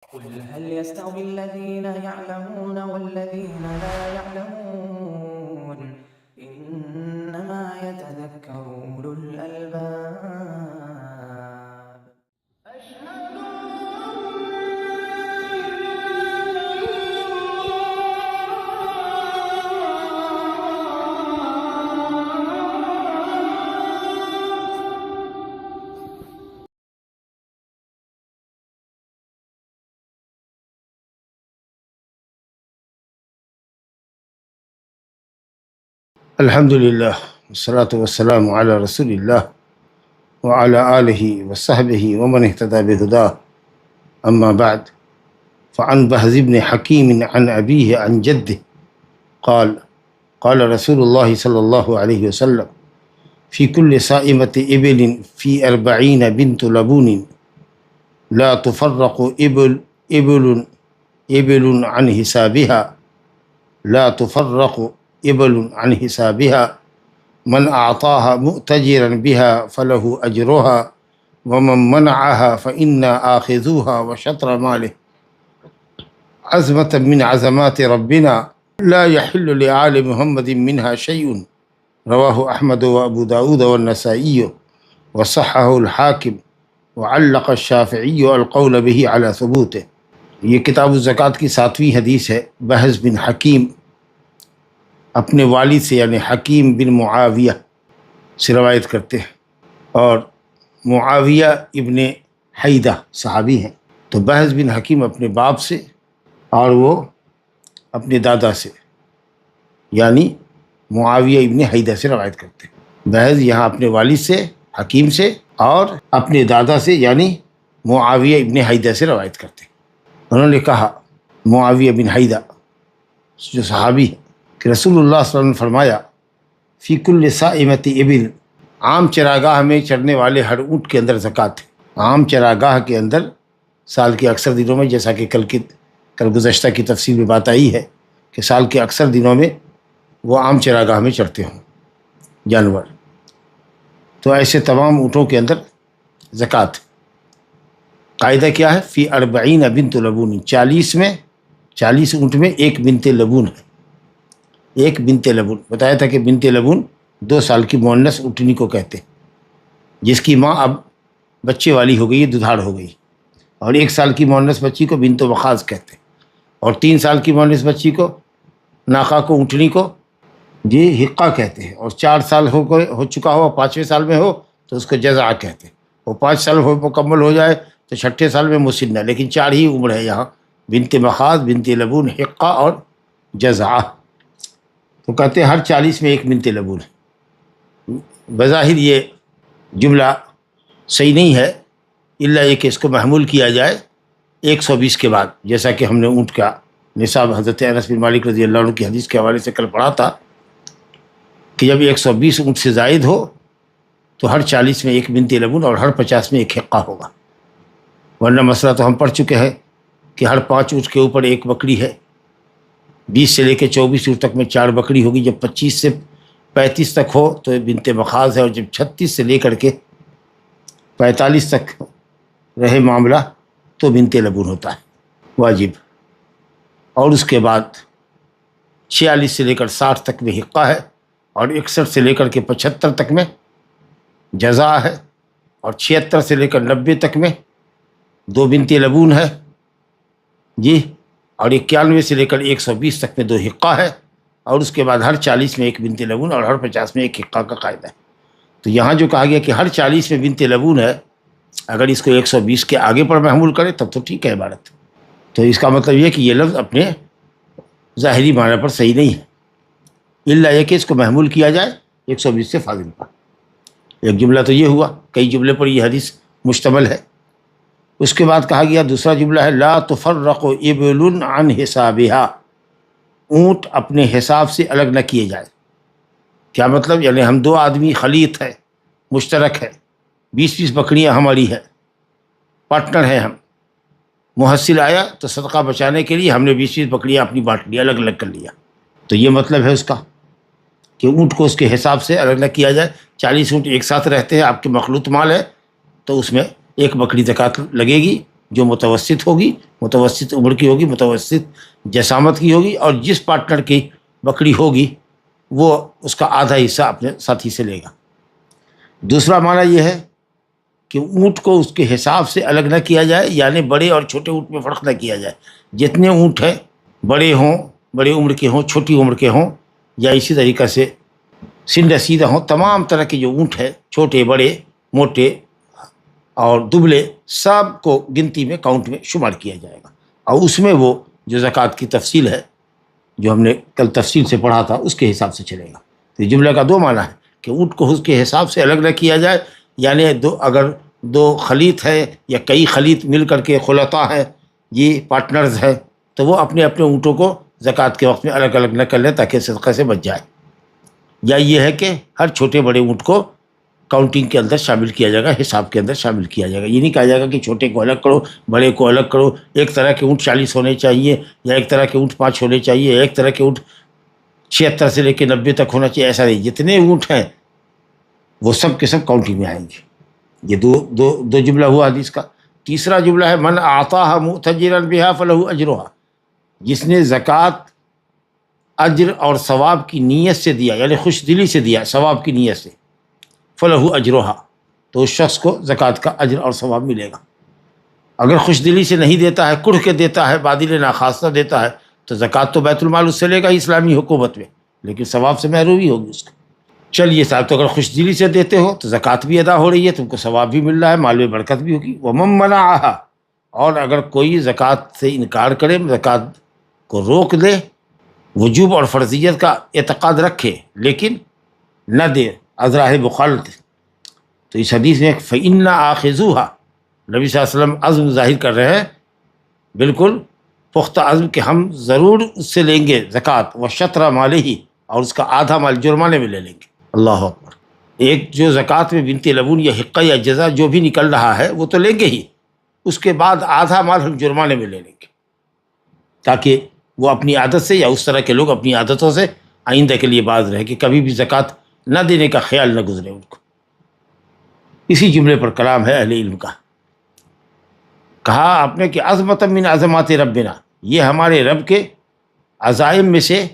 قل هل يستوي الذين يعلمون والذين لا يعلمون إنما يتذكر أولو الألباب. الحمد لله والصلاة والسلام على رسول الله وعلى آله وصحبه ومن اهتدى بهداه أما بعد فعن بهز بن حكيم عن أبيه عن جده قال قال رسول الله صلى الله عليه وسلم في كل صائمة إبل في 40 بنت لبون لا تفرق إبل عن حسابها لا تفرق إبل عن حسابها من أعطاها مؤتجرا بها فله أجرها ومن منعها فإنا آخذوها وشطر ماله عزمة من عزمات ربنا لا يحل لآل محمد منها شيء رواه أحمد وأبو داود والنسائي وصححه الحاكم وعلق الشافعي القول به على ثبوته. یہ کتاب الزکوٰۃ کی 7ویں حدیث ہے. بحز بن حکیم اپنے والد سے یعنی حکیم بن معاویہ سے روایت کرتے ہیں، اور معاویہ ابن حیدہ صحابی ہیں. تو بحز بن حکیم اپنے باپ سے اور وہ اپنے دادا سے یعنی معاویہ ابن حیدہ سے روایت کرتے ہیں. بحز یہاں اپنے والد سے حکیم سے اور اپنے دادا سے یعنی معاویہ ابن حیدہ سے روایت کرتے ہیں. انہوں نے کہا، معاویہ بن حیدہ جو صحابی ہے، کہ رسول اللہ صلی اللہ علیہ وسلم نے فرمایا فی کل صائمۃ ابل، عام چراگاہ میں چرنے والے ہر اونٹ کے اندر زکوٰۃ ہے. عام چراگاہ کے اندر سال کے اکثر دنوں میں، جیسا کہ کل گزشتہ کی تفصیل میں بات آئی ہے کہ سال کے اکثر دنوں میں وہ عام چراگاہ میں چرتے ہوں جانور، تو ایسے تمام اونٹوں کے اندر زکوٰۃ. قاعدہ کیا ہے؟ فی 40 بنت لبون، 40 اونٹ میں ایک بنت لبون ہے. ایک بنت لبون بتایا تھا کہ بنت لبون 2 سال کی مؤنث اونٹنی کو کہتے ہیں، جس کی ماں اب بچے والی ہو گئی، دودھاڑ ہو گئی. اور 1 سال کی مؤنث بچی کو بنت مخاض کہتے ہیں، اور 3 سال کی مؤنث بچی کو، ناقہ کو، اونٹنی کو حقہ کہتے ہیں. اور 4 سال ہو چکا ہو، 5ویں سال میں ہو تو اس کو جزع کہتے ہیں. اور 5 سال مکمل ہو جائے تو 6ٹھے سال میں مسنہ. لیکن 4 ہی عمر ہے یہاں، بنت مخاض، بنت لبون، حقہ اور جزع. تو کہتے ہیں ہر 40 میں ایک بنت لبون ہے. بظاہر یہ جملہ صحیح نہیں ہے، الا یہ کہ اس کو محمول کیا جائے 120 کے بعد، جیسا کہ ہم نے اونٹ کا نصاب حضرت انس بن مالک رضی اللہ عنہ کی حدیث کے حوالے سے کل پڑھا تھا کہ جب 120 اونٹ سے زائد ہو تو ہر 40 میں ایک بنت لبون اور ہر 50 میں ایک حقہ ہوگا. ورنہ مسئلہ تو ہم پڑھ چکے ہیں کہ ہر 5 اونٹ کے اوپر ایک بکری ہے، 20 سے لے کے 24 اونٹ تک میں 4 بکری ہوگی. جب 25 سے 35 تک ہو تو بنت مخاض ہے، اور جب 36 سے لے کر کے 45 تک رہے معاملہ تو بنت لبون ہوتا ہے واجب. اور اس کے بعد 46 سے لے کر 60 تک میں حقہ ہے، اور 61 سے لے کر کے 75 تک میں جزا ہے، اور 76 سے لے کر 90 تک میں 2 بنت لبون ہے اور 91 سے لے کر 120 تک میں 2 حقہ ہے، اور اس کے بعد ہر 40 میں ایک بنت لبون اور ہر 50 میں ایک حقہ کا قاعدہ ہے. تو یہاں جو کہا گیا کہ ہر 40 میں بنت لبون ہے، اگر اس کو 120 کے آگے پر محمول کرے تب تو ٹھیک ہے عبارت. تو اس کا مطلب یہ کہ یہ لفظ اپنے ظاہری معنی پر صحیح نہیں ہے، الا یہ کہ اس کو محمول کیا جائے 120 سے فاضل پر. ایک جملہ تو یہ ہوا، کئی جملے پر یہ حدیث مشتمل ہے. اس کے بعد کہا گیا دوسرا جملہ ہے لا تفرق ابل عن حسابها، اونٹ اپنے حساب سے الگ نہ کیے جائے. کیا مطلب؟ یعنی ہم 2 آدمی خلیط ہے، مشترک ہے، 20 بکریاں ہماری ہے، پارٹنر ہیں ہم. محصل آیا تو صدقہ بچانے کے لیے ہم نے 20 بکریاں اپنی بانٹ لی، الگ الگ کر لیا. تو یہ مطلب ہے اس کا کہ اونٹ کو اس کے حساب سے الگ نہ کیا جائے. 40 اونٹ ایک ساتھ رہتے ہیں، آپ کے مخلوط مال ہے، تو اس میں ایک بکری زکوٰۃ لگے گی، جو متوسط ہوگی، متوسط عمر کی ہوگی، متوسط جسامت کی ہوگی، اور جس پارٹنر کی بکری ہوگی وہ اس کا آدھا حصہ اپنے ساتھی سے لے گا۔ دوسرا معنی یہ ہے کہ اونٹ کو اس کے حساب سے الگ نہ کیا جائے، یعنی بڑے اور چھوٹے اونٹ میں فرق نہ کیا جائے۔ جتنے اونٹ ہیں، بڑے ہوں، بڑے عمر کے ہوں، چھوٹی عمر کے ہوں، یا اسی طریقے سے سن رسیدہ ہوں، تمام طرح کے جو اونٹ ہیں، چھوٹے بڑے موٹے اور دبلے، سب کو گنتی میں، کاؤنٹ میں شمار کیا جائے گا، اور اس میں وہ جو زکوٰۃ کی تفصیل ہے جو ہم نے کل تفصیل سے پڑھا تھا اس کے حساب سے چلے گا۔ تو یہ جملے کا دو معنی ہے کہ اونٹ کو اس کے حساب سے الگ نہ کیا جائے، یعنی اگر دو خلیط ہے یا کئی خلیط مل کر کے خلطاء ہیں، یہ پارٹنرز ہیں، تو وہ اپنے اپنے اونٹوں کو زکوٰۃ کے وقت میں الگ الگ نہ کر لیں تاکہ صدقہ سے بچ جائے۔ یا یہ ہے کہ ہر چھوٹے بڑے اونٹ کو کاؤنٹنگ کے اندر شامل کیا جائے گا، حساب کے اندر شامل کیا جائے گا۔ یہ نہیں کہا جائے گا کہ چھوٹے کو الگ کرو، بڑے کو الگ کرو، ایک طرح کے اونٹ 40 ہونے چاہیے، یا ایک طرح کے اونٹ 5 ہونے چاہیے، ایک طرح کے اونٹ 76 سے لے کے 90 تک ہونا چاہیے، ایسا نہیں۔ جتنے اونٹ ہیں وہ سب کے سب کاؤنٹنگ میں آئیں گے۔ یہ دو جملہ ہوا حدیث کا۔ تیسرا جملہ ہے من اعطاها مؤتجرا بها فله اجرها، جس نے زکوٰۃ اجر اور ثواب کی نیت سے دیا، یعنی خوش دلی سے دیا، ثواب کی نیت سے، فلہ اجرها، تو اس شخص کو زکوٰۃ کا اجر اور ثواب ملے گا۔ اگر خوش دلی سے نہیں دیتا ہے، کڑھ کے دیتا ہے، بادل ناخواستہ دیتا ہے، تو زکوٰۃ تو بیت المال اس سے لے گا اسلامی حکومت میں، لیکن ثواب سے محرومی ہوگی اس کو۔ چلیے صاحب، تو اگر خوش دلی سے دیتے ہو تو زکوٰۃ بھی ادا ہو رہی ہے، تم کو ثواب بھی مل رہا ہے، مال میں برکت بھی ہوگی۔ ومن منعها، اور اگر کوئی زکوٰۃ سے انکار کرے، زکوٰۃ کو روک دے، وجوب اور فرضیت کا اعتقاد رکھے لیکن نہ دے، ازراہ مخالط، تو اس حدیث میں فإنا آخذوها، نبی صلی اللہ علیہ وسلم عزم ظاہر کر رہے ہیں، بالکل پختہ عزم کہ ہم ضرور اس سے لیں گے زکوٰۃ، وشطر مالہ، اور اس کا آدھا مال جرمانے میں لے لیں گے۔ اللہ اکبر۔ ایک جو زکوٰۃ میں بنت لبون یا حقہ یا جزا جو بھی نکل رہا ہے وہ تو لیں گے ہی، اس کے بعد آدھا مال ہم جرمانے میں لے لیں گے، تاکہ وہ اپنی عادت سے، یا اس طرح کے لوگ اپنی عادتوں سے آئندہ کے لیے باز رہے کہ کبھی بھی زکوٰۃ نہ دینے کا خیال نہ گزرے ان کو۔ اسی جملے پر کلام ہے اہل علم کا۔ کہا آپ نے کہ عظمت من عظمات ربنا، یہ ہمارے رب کے عزائم میں سے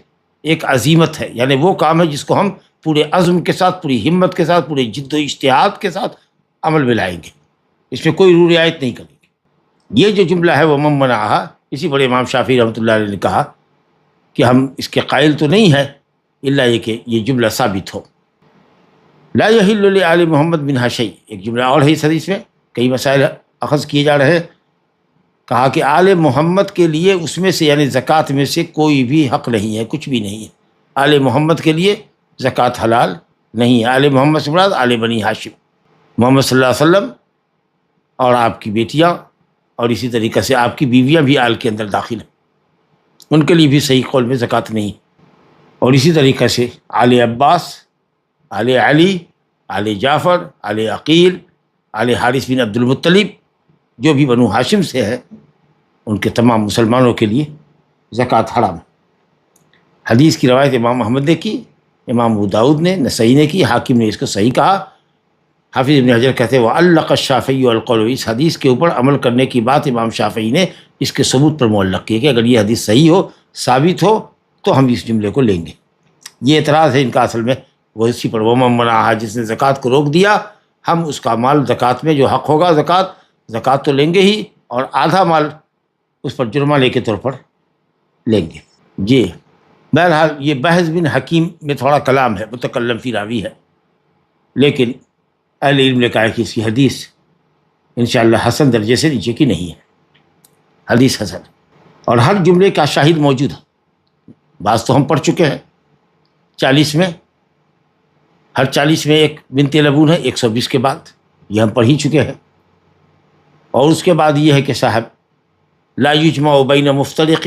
ایک عظیمت ہے، یعنی وہ کام ہے جس کو ہم پورے عزم کے ساتھ، پوری ہمت کے ساتھ، پورے جد و اجتہاد کے ساتھ عمل میں لائیں گے، اس میں کوئی رعایت نہیں کریں گے۔ یہ جو جملہ ہے وہ من منعها، اسی پر امام شافعی رحمۃ اللہ علیہ نے کہا کہ ہم اس کے قائل تو نہیں ہیں الا یہ کہ یہ جملہ ثابت ہو۔ لا یحل لآل محمد منہا شیء، ایک جملہ اور ہے اس حدیث میں، کئی مسائل اخذ کیے جا رہے ہیں۔ کہا کہ آل محمد کے لیے اس میں سے، یعنی زکوٰۃ میں سے کوئی بھی حق نہیں ہے، کچھ بھی نہیں ہے۔ آل محمد کے لیے زکوٰۃ حلال نہیں ہے۔ آل محمد سے مراد آل بنی ہاشم، محمد صلی اللہ علیہ وسلم اور آپ کی بیٹیاں، اور اسی طریقے سے آپ کی بیویاں بھی آل کے اندر داخل ہیں، ان کے لیے بھی صحیح قول میں زکوٰۃ نہیں۔ اور اسی طریقے سے آل عباس، آل علی، آل جعفر، آل عقیل، آل حارث بن عبد المطلب، جو بھی بنو ہاشم سے ہے، ان کے تمام مسلمانوں کے لیے زکوٰۃ حرام ہے۔ حدیث کی روایت امام احمد نے کی، امام ابو داؤد نے، نسائی نے کی، حاکم نے اس کو صحیح کہا۔ حافظ ابن حجر کہتے ہیں وعلق الشافعی القول، اس حدیث کے اوپر عمل کرنے کی بات امام شافعی نے اس کے ثبوت پر معلق کی کہ اگر یہ حدیث صحیح ہو، ثابت ہو، تو ہم اس جملے کو لیں گے۔ یہ اعتراض ہے ان کا اصل میں وہ اسی پر، ومن منعها، جس نے زکوٰۃ کو روک دیا، ہم اس کا مال زکوٰۃ میں جو حق ہوگا زکوٰۃ تو لیں گے ہی، اور آدھا مال اس پر جرمانے کے طور پر لیں گے۔ جی بہرحال یہ بحث بن حکیم میں تھوڑا کلام ہے، متکلم فی راوی ہے، لیکن اہل علم نے کہا کہ اس کی حدیث انشاءاللہ حسن درجے سے نیچے کی نہیں ہے، حدیث حسن، اور ہر جملے کا شاہد موجود ہے۔ بعض تو ہم پڑھ چکے ہیں 40 میں، ہر 40 میں ایک بنت لبون ہے، 120 کے بعد، یہ ہم پڑھ ہی چکے ہیں۔ اور اس کے بعد یہ ہے کہ صاحب لا یجمع بین مفترق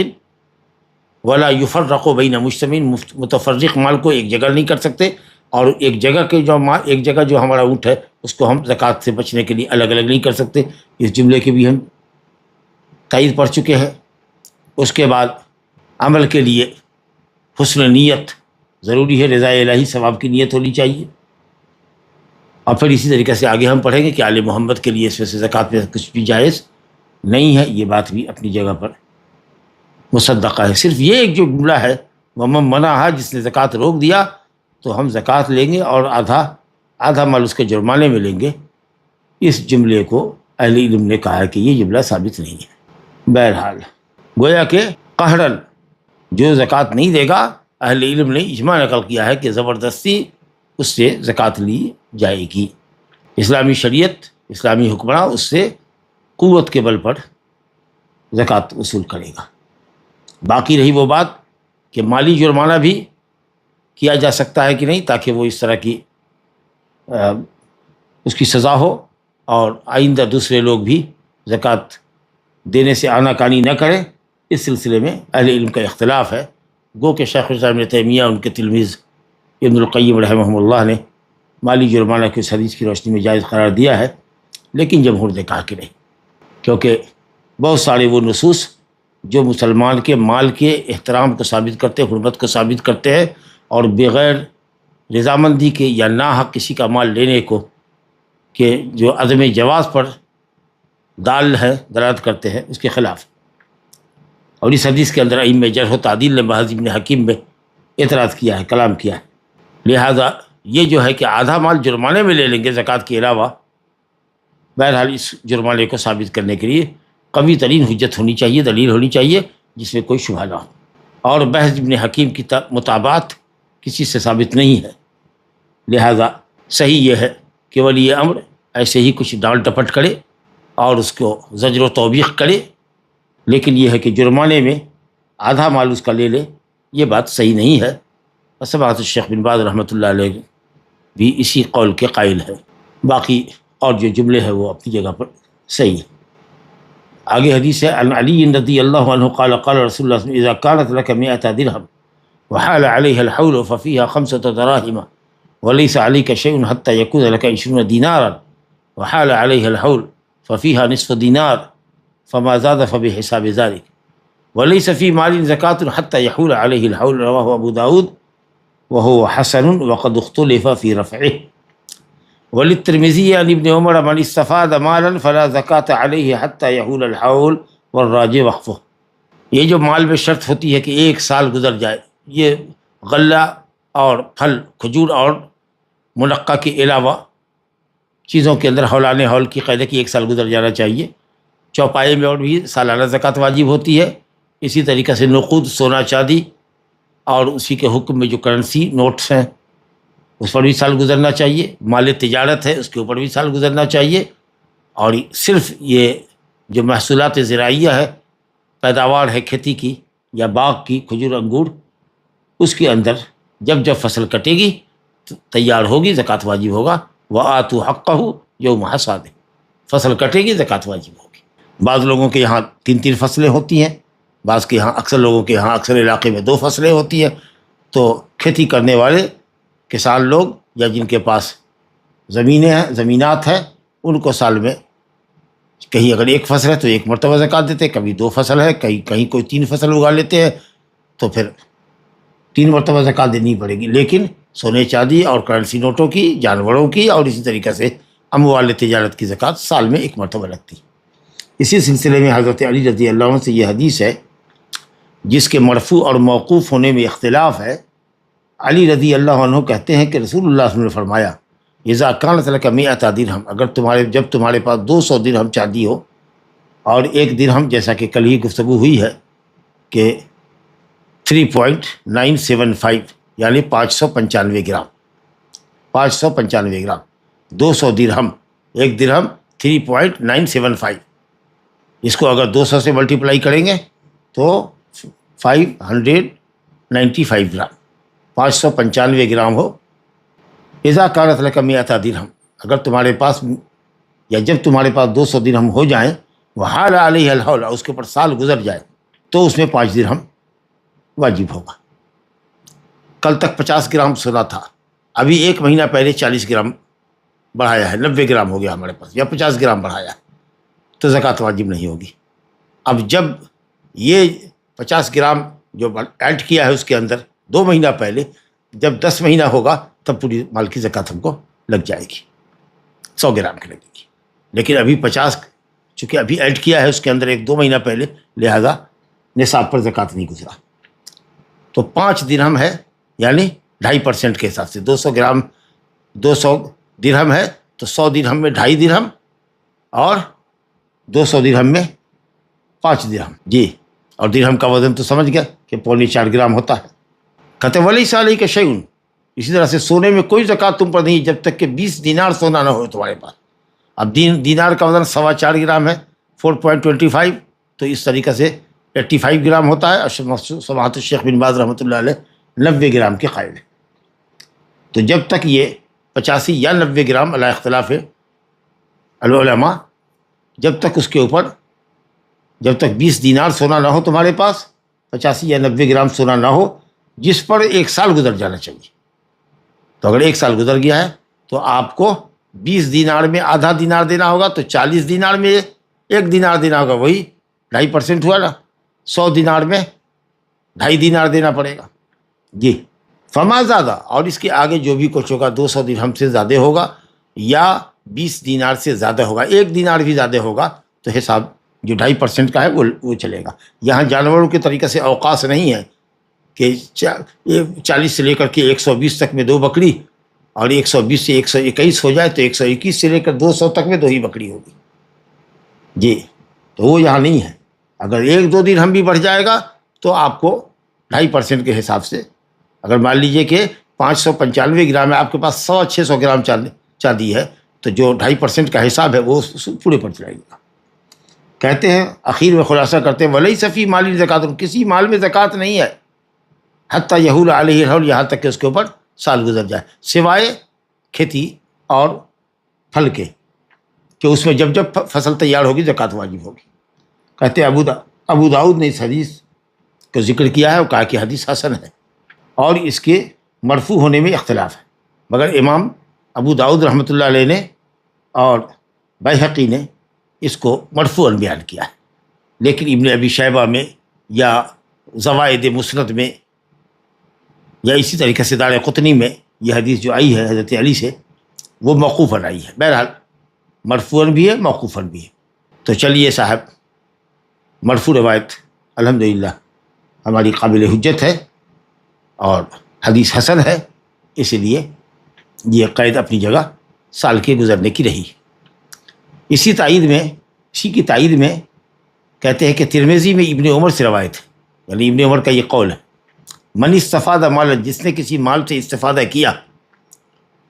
ولا یفرق بین مجتمع، متفرق مال کو ایک جگہ نہیں کر سکتے، اور ایک جگہ جو ہمارا اونٹ ہے اس کو ہم زکوٰۃ سے بچنے کے لیے الگ الگ نہیں کر سکتے۔ اس جملے کے بھی ہم تائید پڑھ چکے ہیں۔ اس کے بعد عمل کے لیے حسن نیت ضروری ہے، رضا الہی، ثواب کی نیت ہونی چاہیے۔ اور پھر اسی طریقے سے آگے ہم پڑھیں گے کہ آل محمد کے لیے اس میں سے زکوٰۃ میں کچھ بھی جائز نہیں ہے، یہ بات بھی اپنی جگہ پر مصدقہ ہے۔ صرف یہ ایک جو جملہ ہے ومن منعہا، جس نے زکوٰۃ روک دیا تو ہم زکوٰۃ لیں گے اور آدھا مال اس کے جرمانے میں لیں گے، اس جملے کو اہل علم نے کہا ہے کہ یہ جملہ ثابت نہیں ہے۔ بہرحال گویا کہ قہرن جو زکوٰۃ نہیں دے گا، اہل علم نے اجماع نقل کیا ہے کہ زبردستی اس سے زکوٰۃ لی جائے گی۔ اسلامی شریعت، اسلامی حکمراں اس سے قوت کے بل پر زکوٰۃ وصول کرے گا۔ باقی رہی وہ بات کہ مالی جرمانہ بھی کیا جا سکتا ہے کہ نہیں، تاکہ وہ اس طرح کی اس کی سزا ہو اور آئندہ دوسرے لوگ بھی زکوٰۃ دینے سے آناکانی نہ کریں، اس سلسلے میں اہل علم کا اختلاف ہے۔ گو کہ شیخ الاسلام ابن تیمیہ، ان کے تلمیذ ابن القیم رحمہ اللہ نے مالی جرمانہ کی اس حدیث کی روشنی میں جائز قرار دیا ہے، لیکن جمہور نے کہا کہ نہیں، کیونکہ بہت سارے وہ نصوص جو مسلمان کے مال کے احترام کو ثابت کرتے ہیں، حرمت کو ثابت کرتے ہیں، اور بغیر رضامندی کے یا ناحق کسی کا مال لینے کو کہ جو عدم جواز پر دال ہے، دلالت کرتے ہیں، اس کے خلاف۔ اور اس حدیث کے اندر ائمہ جرح و تعدیل نے محض ابن حکیم میں اعتراض کیا ہے، کلام کیا ہے۔ لہذا یہ جو ہے کہ آدھا مال جرمانے میں لے لیں گے زکوٰۃ کے علاوہ، بہرحال اس جرمانے کو ثابت کرنے کے لیے قوی ترین حجت ہونی چاہیے، دلیل ہونی چاہیے جس میں کوئی شبہ نہ ہو، اور بحث ابن حکیم کی مطابقت کسی سے ثابت نہیں ہے۔ لہذا صحیح یہ ہے کہ ولی امر ایسے ہی کچھ ڈال ٹپٹ کرے اور اس کو زجر و توبیخ کرے، لیکن یہ ہے کہ جرمانے میں آدھا مال اس کا لے لے، یہ بات صحیح نہیں ہے۔ سماحت الشیخ بن باز رحمۃ اللہ علیہ بھی اسی قول کے قائل ہے۔ باقی اور جو جملے ہیں وہ اپنی جگہ پر صحیح ہے۔ آگے حدیث ہے، عن علی رضی اللہ عنہ قال قال رسول اللہ صلی اللہ علیہ وسلم اذا كانت لك 100 درهم وحال عليها الحول ففيها 5 دراهم وليس عليك شيء حتى يكون لك 20 دينارا وحال عليها الحول ففيها نصف دينار فما زاد فبحساب ذلك وليس في مال زكاة حتى يحول عليه الحول، رواه ابو داود وهو حسن وقد اختلف في رفعه۔ وللترمذي عن ابن عمر من استفاد مالا فلا زکاة علیہ حتى يحول الحول والراجع وقفه۔ یہ جو مال میں شرط ہوتی ہے کہ 1 سال گزر جائے، یہ غلہ اور پھل، کھجور اور منقع کے علاوہ چیزوں کے اندر حولان حول کی قید ہے کہ 1 سال گزر جانا چاہیے۔ چوپائے میں اور بھی سالانہ زکوٰۃ واجب ہوتی ہے، اسی طریقے سے نقود، سونا چاندی، اور اسی کے حکم میں جو کرنسی نوٹس ہیں اس پر بھی سال گزرنا چاہیے، مال تجارت ہے اس کے اوپر بھی سال گزرنا چاہیے، اور صرف یہ جو محصولات زراعیہ ہے، پیداوار ہے کھیتی کی یا باغ کی، کھجور انگور، اس کے اندر جب جب فصل کٹے گی تیار ہوگی زکوٰۃ واجب ہوگا۔ وآتوا حقہ یوم حصادہ، فصل کٹے گی زکوٰۃ واجب ہوگی۔ بعض لوگوں کے یہاں 3 فصلیں ہوتی ہیں، بعض کے یہاں، اکثر لوگوں کے یہاں، اکثر علاقے میں 2 فصلیں ہوتی ہیں، تو کھیتی کرنے والے کسان لوگ یا جن کے پاس زمینیں ہیں، زمینات ہیں، ان کو سال میں کہیں اگر 1 فصل ہے تو 1 مرتبہ زکوٰۃ دیتے، کبھی 2 فصل ہے، کہیں کوئی 3 فصل اگا لیتے ہیں تو پھر 3 مرتبہ زکوٰۃ دینی پڑے گی۔ لیکن سونے چاندی اور کرنسی نوٹوں کی، جانوروں کی، اور اسی طریقے سے اموال تجارت کی زکوٰۃ سال میں 1 مرتبہ لگتی۔ اسی سلسلے میں حضرت علی رضی اللہ عنہ سے یہ حدیث ہے جس کے مرفوع اور موقوف ہونے میں اختلاف ہے۔ علی رضی اللہ عنہ کہتے ہیں کہ رسول اللہ صلی اللہ علیہ وسلم نے فرمایا، اذا كانت لك 100 درہم، اگر جب تمہارے پاس 200 درہم چاندی ہو، اور 1 درہم جیسا کہ کل ہی گفتگو ہوئی ہے کہ 3.975 یعنی 595 گرام، 595 گرام، 200 درہم، 1 درہم 3.975، اس کو اگر 200 سے ملٹیپلائی کریں گے تو 595 گرام، 595 گرام ہو۔ اذا كانت لك 100 درہم، اگر تمہارے پاس یا جب تمہارے پاس 200 درہم ہو جائیں، وحال علیہ الحول، اس کے اوپر سال گزر جائے، تو اس میں 5 درہم واجب ہوگا۔ کل تک 50 گرام سونا تھا، ابھی 1 مہینہ پہلے 40 گرام بڑھایا ہے، 90 گرام ہو گیا ہمارے پاس، یا 50 گرام بڑھایا، تو زکوٰۃ واجب نہیں ہوگی۔ اب جب یہ 50 گرام جو ایڈ کیا ہے اس کے اندر 2 مہینہ پہلے، جب 10 مہینہ ہوگا تب پوری مال کی زکوٰۃ ہم کو لگ جائے گی، 100 گرام کی لگے گی۔ لیکن ابھی 50 چونکہ ابھی ایڈ کیا ہے اس کے اندر 1-2 مہینہ پہلے، لہذا نصاب پر زکوٰۃ نہیں گزرا. تو 5 درہم ہے، یعنی 2.5% کے حساب سے 200 درہم ہے تو 100 درہم میں 2.5 درہم اور 200 درہم میں 5 درہم. جی، اور درہم کا وزن تو سمجھ گیا کہ 4.25 گرام ہوتا ہے. کہتے ولیس علیک شیء، اسی طرح سے سونے میں کوئی زکوٰۃ تم پر نہیں جب تک کہ 20 دینار سونا نہ ہو تمہارے پاس. اب دینار کا وزن 4.25 گرام ہے، 4.25، تو اس طریقے سے 85 گرام ہوتا ہے. اور سماحت الشیخ بن باز رحمۃ اللہ علیہ 90 گرام کے قائل ہیں. تو جب تک یہ 85 یا 90 گرام علی اختلاف العلماء، جب تک اس کے اوپر جب تک 20 دینار سونا نہ ہو تمہارے پاس، 85 یا 90 گرام سونا نہ ہو، جس پر 1 سال گزر جانا چاہیے. تو اگر 1 سال گزر گیا ہے تو آپ کو 20 دینار میں آدھا دینار دینا ہوگا، تو 40 دینار میں 1 دینار دینا ہوگا، وہی 2.5% ہوا نا. 100 دینار میں 2.5 دینار دینا پڑے گا. جی، فما زیادہ، اور اس کے آگے جو بھی کچھ ہوگا 200 درہم سے زیادہ ہوگا یا 20 دینار سے زیادہ ہوگا، 1 دینار بھی زیادہ ہوگا تو حساب جو 2.5% کا ہے وہ چلے گا. یہاں جانوروں کے طریقے سے اوقاس نہیں ہے کہ 40 سے لے کر کے 120 تک میں 2 بکری، اور 120 سے 121 ہو جائے تو 121 سے لے کر 200 تک میں 2 ہی بکری ہوگی. جی، تو وہ یہاں نہیں ہے. اگر 1-2 درہم بھی بڑھ جائے گا تو آپ کو 2.5% کے حساب سے، اگر مان لیجئے کہ 595 گرام ہے، آپ کے پاس 600 گرام چاندی ہے، تو جو 2.5% کا حساب ہے وہ پورے پر چلائے گا. کہتے ہیں اخیر میں خلاصہ کرتے ہیں ولیس فی مال زکوٰۃ، کسی مال میں زکوٰۃ نہیں ہے حتی یحول علیہ الحول، یہاں تک کہ اس کے اوپر سال گزر جائے، سوائے کھیتی اور پھل کے، کہ اس میں جب فصل تیار ہوگی زکوٰۃ واجب ہوگی. کہتے ہیں ابو داؤد نے اس حدیث کو ذکر کیا ہے اور کہا کہ حدیث حسن ہے، اور اس کے مرفوع ہونے میں اختلاف ہے، مگر امام ابو داؤد رحمۃ اللہ علیہ نے اور بیہقی نے اس کو مرفوعاً بیان کیا ہے. لیکن ابن ابی شیبہ میں یا زوائد مسند میں یا اسی طریقے سے دار قطنی میں یہ حدیث جو آئی ہے حضرت علی سے، وہ موقوفاً آئی ہے. بہرحال مرفوعاً بھی ہے، موقوفاً بھی ہے. تو چلیے صاحب، مرفوع روایت الحمدللہ ہماری قابل حجت ہے اور حدیث حسن ہے، اس لیے یہ قید اپنی جگہ سال کے گزرنے کی رہی. اسی کی تائید میں کہتے ہیں کہ ترمذی میں ابن عمر سے روایت ہے، یعنی ابن عمر کا یہ قول ہے، من استفاد مالا، جس نے کسی مال سے استفادہ کیا،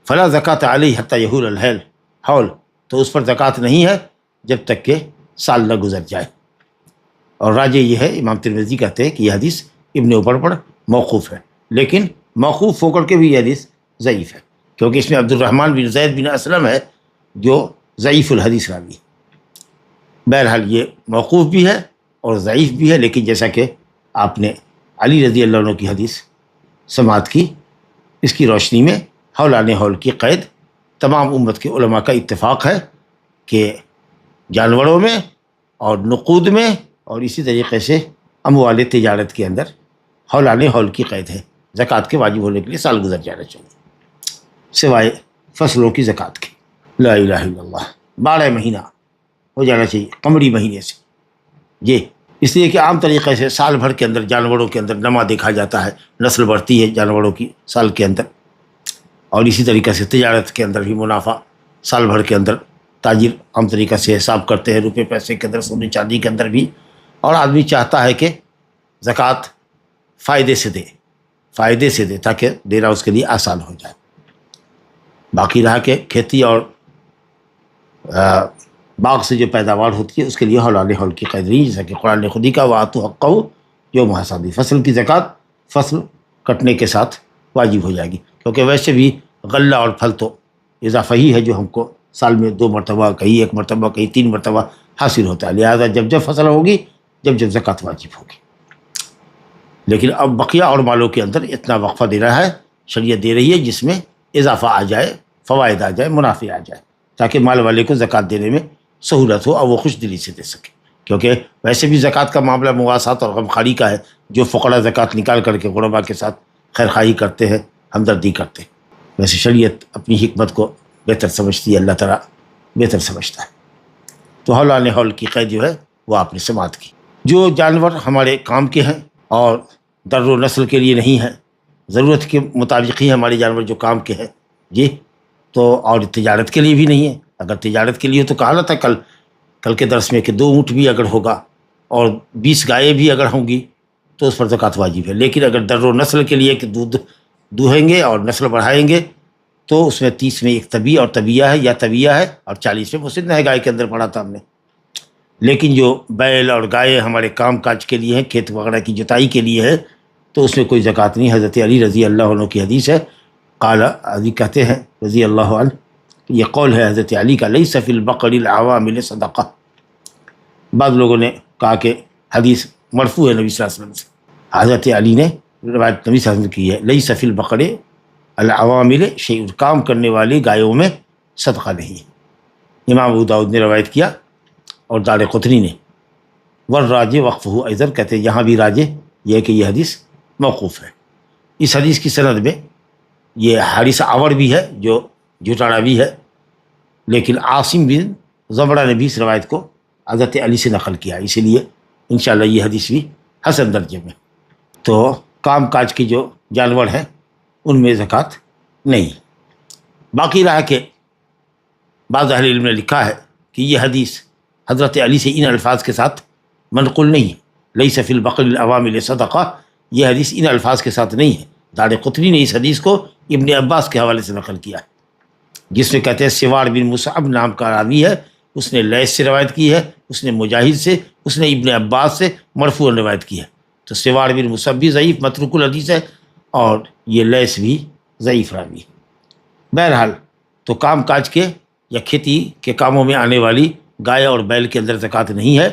فلا زکوٰۃ علیہ حتی یحول الحول، تو اس پر زکوٰۃ نہیں ہے جب تک کہ سال نہ گزر جائے. اور راجہ یہ ہے، امام ترمذی کہتے ہیں کہ یہ حدیث ابن عمر پر موقوف ہے، لیکن موقوف ہو کر کے بھی یہ حدیث ضعیف ہے، کیونکہ اس میں عبد الرحمن بن زید بن اسلم ہے جو ضعیف الحدیث راوی ہے. بہرحال یہ موقوف بھی ہے اور ضعیف بھی ہے، لیکن جیسا کہ آپ نے علی رضی اللہ عنہ کی حدیث سماعت کی، اس کی روشنی میں حولان حول کی قید تمام امت کے علماء کا اتفاق ہے کہ جانوروں میں اور نقود میں اور اسی طریقے سے اموال تجارت کے اندر حولان حول کی قید ہے. زکوٰۃ کے واجب ہونے کے لیے سال گزر جانا چاہیے، سوائے فصلوں کی زکوٰۃ کی. لا الہ الا اللہ، 12 مہینہ ہو جانا چاہیے قمری مہینے سے. یہ اس لیے کہ عام طریقے سے سال بھر کے اندر جانوروں کے اندر نما دیکھا جاتا ہے، نسل بڑھتی ہے جانوروں کی سال کے اندر، اور اسی طریقے سے تجارت کے اندر بھی منافع سال بھر کے اندر تاجر عام طریقے سے حساب کرتے ہیں، روپے پیسے کے اندر، سونے چاندی کے اندر بھی، اور آدمی چاہتا ہے کہ زکوٰۃ فائدے سے دے تاکہ دینا اس کے لیے آسان ہو جائے. باقی رہا کہ کھیتی اور باغ سے جو پیداوار ہوتی ہے اس کے لیے حولان حول کی قید نہیں، جیسا کہ قرآن نے خود ہی کہا وَآتُوا حَقَّهُ یوم حصادہ، فصل کی زکوٰۃ فصل کٹنے کے ساتھ واجب ہو جائے گی، کیونکہ ویسے بھی غلہ اور پھل تو اضافہ ہی ہے جو ہم کو سال میں 2 مرتبہ، کہیں 1 مرتبہ، کہیں 3 مرتبہ حاصل ہوتا ہے. لہذا جب فصل ہوگی جب زکوٰۃ واجب ہوگی. لیکن اب بقیہ اور مالوں کے اندر اتنا وقفہ دے رہا ہے، شریعت دے رہی ہے جس میں اضافہ آ جائے، فوائد آ جائے، منافع آ جائے، تاکہ مال والے کو زکوٰۃ دینے میں سہولت ہو اور وہ خوش دلی سے دے سکے. کیونکہ ویسے بھی زکوٰۃ کا معاملہ مواسات اور غمخواری کا ہے، جو فقراء زکوٰۃ نکال کر کے غرباء کے ساتھ خیرخواہی کرتے ہیں، ہمدردی کرتے ہیں. ویسے شریعت اپنی حکمت کو بہتر سمجھتی ہے، اللہ تعالیٰ بہتر سمجھتا ہے. تو حولان حول کی قید جو ہے وہ آپ نے سماعت کی۔ جو جانور ہمارے کام کے ہیں اور در و نسل کے لیے نہیں ہیں، ضرورت کے مطابق ہی ہمارے جانور جو کام کے ہیں جی، تو اور تجارت کے لیے بھی نہیں ہے۔ اگر تجارت کے لیے تو کہا نہ تھا کل کے درس میں کہ 2 اونٹ بھی اگر ہوگا اور 20 گائے بھی اگر ہوں گی تو اس پر زکوٰۃ واجب ہے، لیکن اگر در و نسل کے لیے کہ دودھ دوہیں گے اور نسل بڑھائیں گے تو اس میں 30 میں ایک طبیع اور طبیعہ ہے یا طبیعہ ہے، اور 40 میں مسن ہے، گائے کے اندر پڑھا تھا ہم نے۔ لیکن جو بیل اور گائے ہمارے کام کاج کے لیے ہیں، کھیت وغیرہ کی جتائی کے لیے ہے، تو اس میں کوئی زکوٰۃ نہیں۔ حضرت علی رضی اللہ عنہ کی حدیث ہے، قال علی کہتے ہیں رضی اللہ عنہ، یہ قول ہے حضرت علی کا، لیس فی البقر العوامل صدقہ۔ بعض لوگوں نے کہا کہ حدیث مرفوع ہے نبی صلی اللہ علیہ وسلم سے، حضرت علی نے روایت نبی صلی اللہ علیہ وسلم کی ہے، لیس فی البقر العوامل شیء، کام کرنے والی گایوں میں صدقہ نہیں ہے۔ امام ابو داؤد نے روایت کیا اور دارقطنی نے، والراجح وقفہ ایضا، کہتے ہیں یہاں بھی راجح یہ ہے کہ یہ حدیث موقوف ہے۔ اس حدیث کی سند میں یہ حارث عور بھی ہے جو جھوٹاڑا بھی ہے، لیکن عاصم بن زبرہ نے بھی اس روایت کو حضرت علی سے نقل کیا، اسی لیے انشاءاللہ یہ حدیث بھی حسن درجے میں۔ تو کام کاج کے جو جانور ہیں ان میں زکوٰۃ نہیں۔ باقی رہا کہ بعض اہل علم نے لکھا ہے کہ یہ حدیث حضرت علی سے ان الفاظ کے ساتھ منقول نہیں ہے، لیس فی البقر العوامل صدقہ، یہ حدیث ان الفاظ کے ساتھ نہیں ہے۔ دارقطنی نے اس حدیث کو ابن عباس کے حوالے سے نقل کیا ہے، جس میں کہتے ہیں سوار بن مصعب نام کا راوی ہے، اس نے لیث سے روایت کی ہے، اس نے مجاہد سے، اس نے ابن عباس سے مرفوعاً روایت کی ہے۔ تو سوار بن مصعب بھی ضعیف متروک الحدیث ہے، اور یہ لیث بھی ضعیف راوی ہے۔ بہرحال تو کام کاج کے یا کھیتی کے کاموں میں آنے والی گائے اور بیل کے اندر زکوٰۃ نہیں ہے،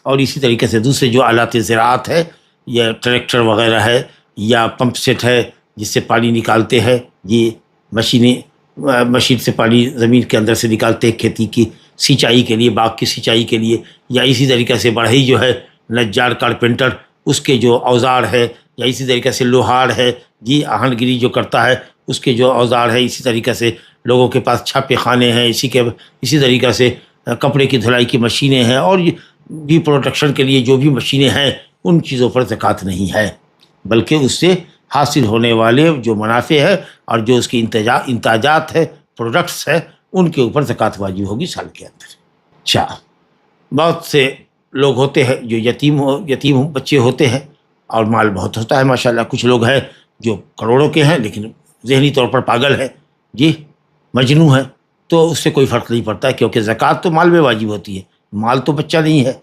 اور اسی طریقے سے دوسرے جو آلات زراعت ہے، یا ٹریکٹر وغیرہ ہے، یا پمپ سیٹ ہے جس سے پانی نکالتے ہیں، یہ مشین سے پانی زمین کے اندر سے نکالتے ہیں کھیتی کی سینچائی کے لیے، باغ کی سینچائی کے لیے، یا اسی طریقے سے بڑھئی جو ہے نجار کارپینٹر اس کے جو اوزار ہے، یا اسی طریقے سے لوہار ہے جی آہن گیری جو کرتا ہے اس کے جو اوزار ہے، اسی طریقے سے لوگوں کے پاس چھاپے خانے ہیں، اسی طریقے سے کپڑے کی دھلائی کی مشینیں ہیں، اور بھی پروڈکشن کے لیے جو بھی مشینیں ہیں ان چیزوں پر زکوٰۃ نہیں ہے، بلکہ اس سے حاصل ہونے والے جو منافع ہے اور جو اس کی انتاجات ہے، پروڈکٹس ہے، ان کے اوپر زکوٰۃ واجب ہوگی سال کے اندر۔ اچھا، بہت سے لوگ ہوتے ہیں جو یتیم بچے ہوتے ہیں اور مال بہت ہوتا ہے ماشاءاللہ، کچھ لوگ ہیں جو کروڑوں کے ہیں لیکن ذہنی طور پر پاگل ہے جی، مجنون ہے، تو اس سے کوئی فرق نہیں پڑتا ہے، کیونکہ زکوٰۃ تو مال میں واجب ہوتی ہے، مال تو بچہ نہیں ہے،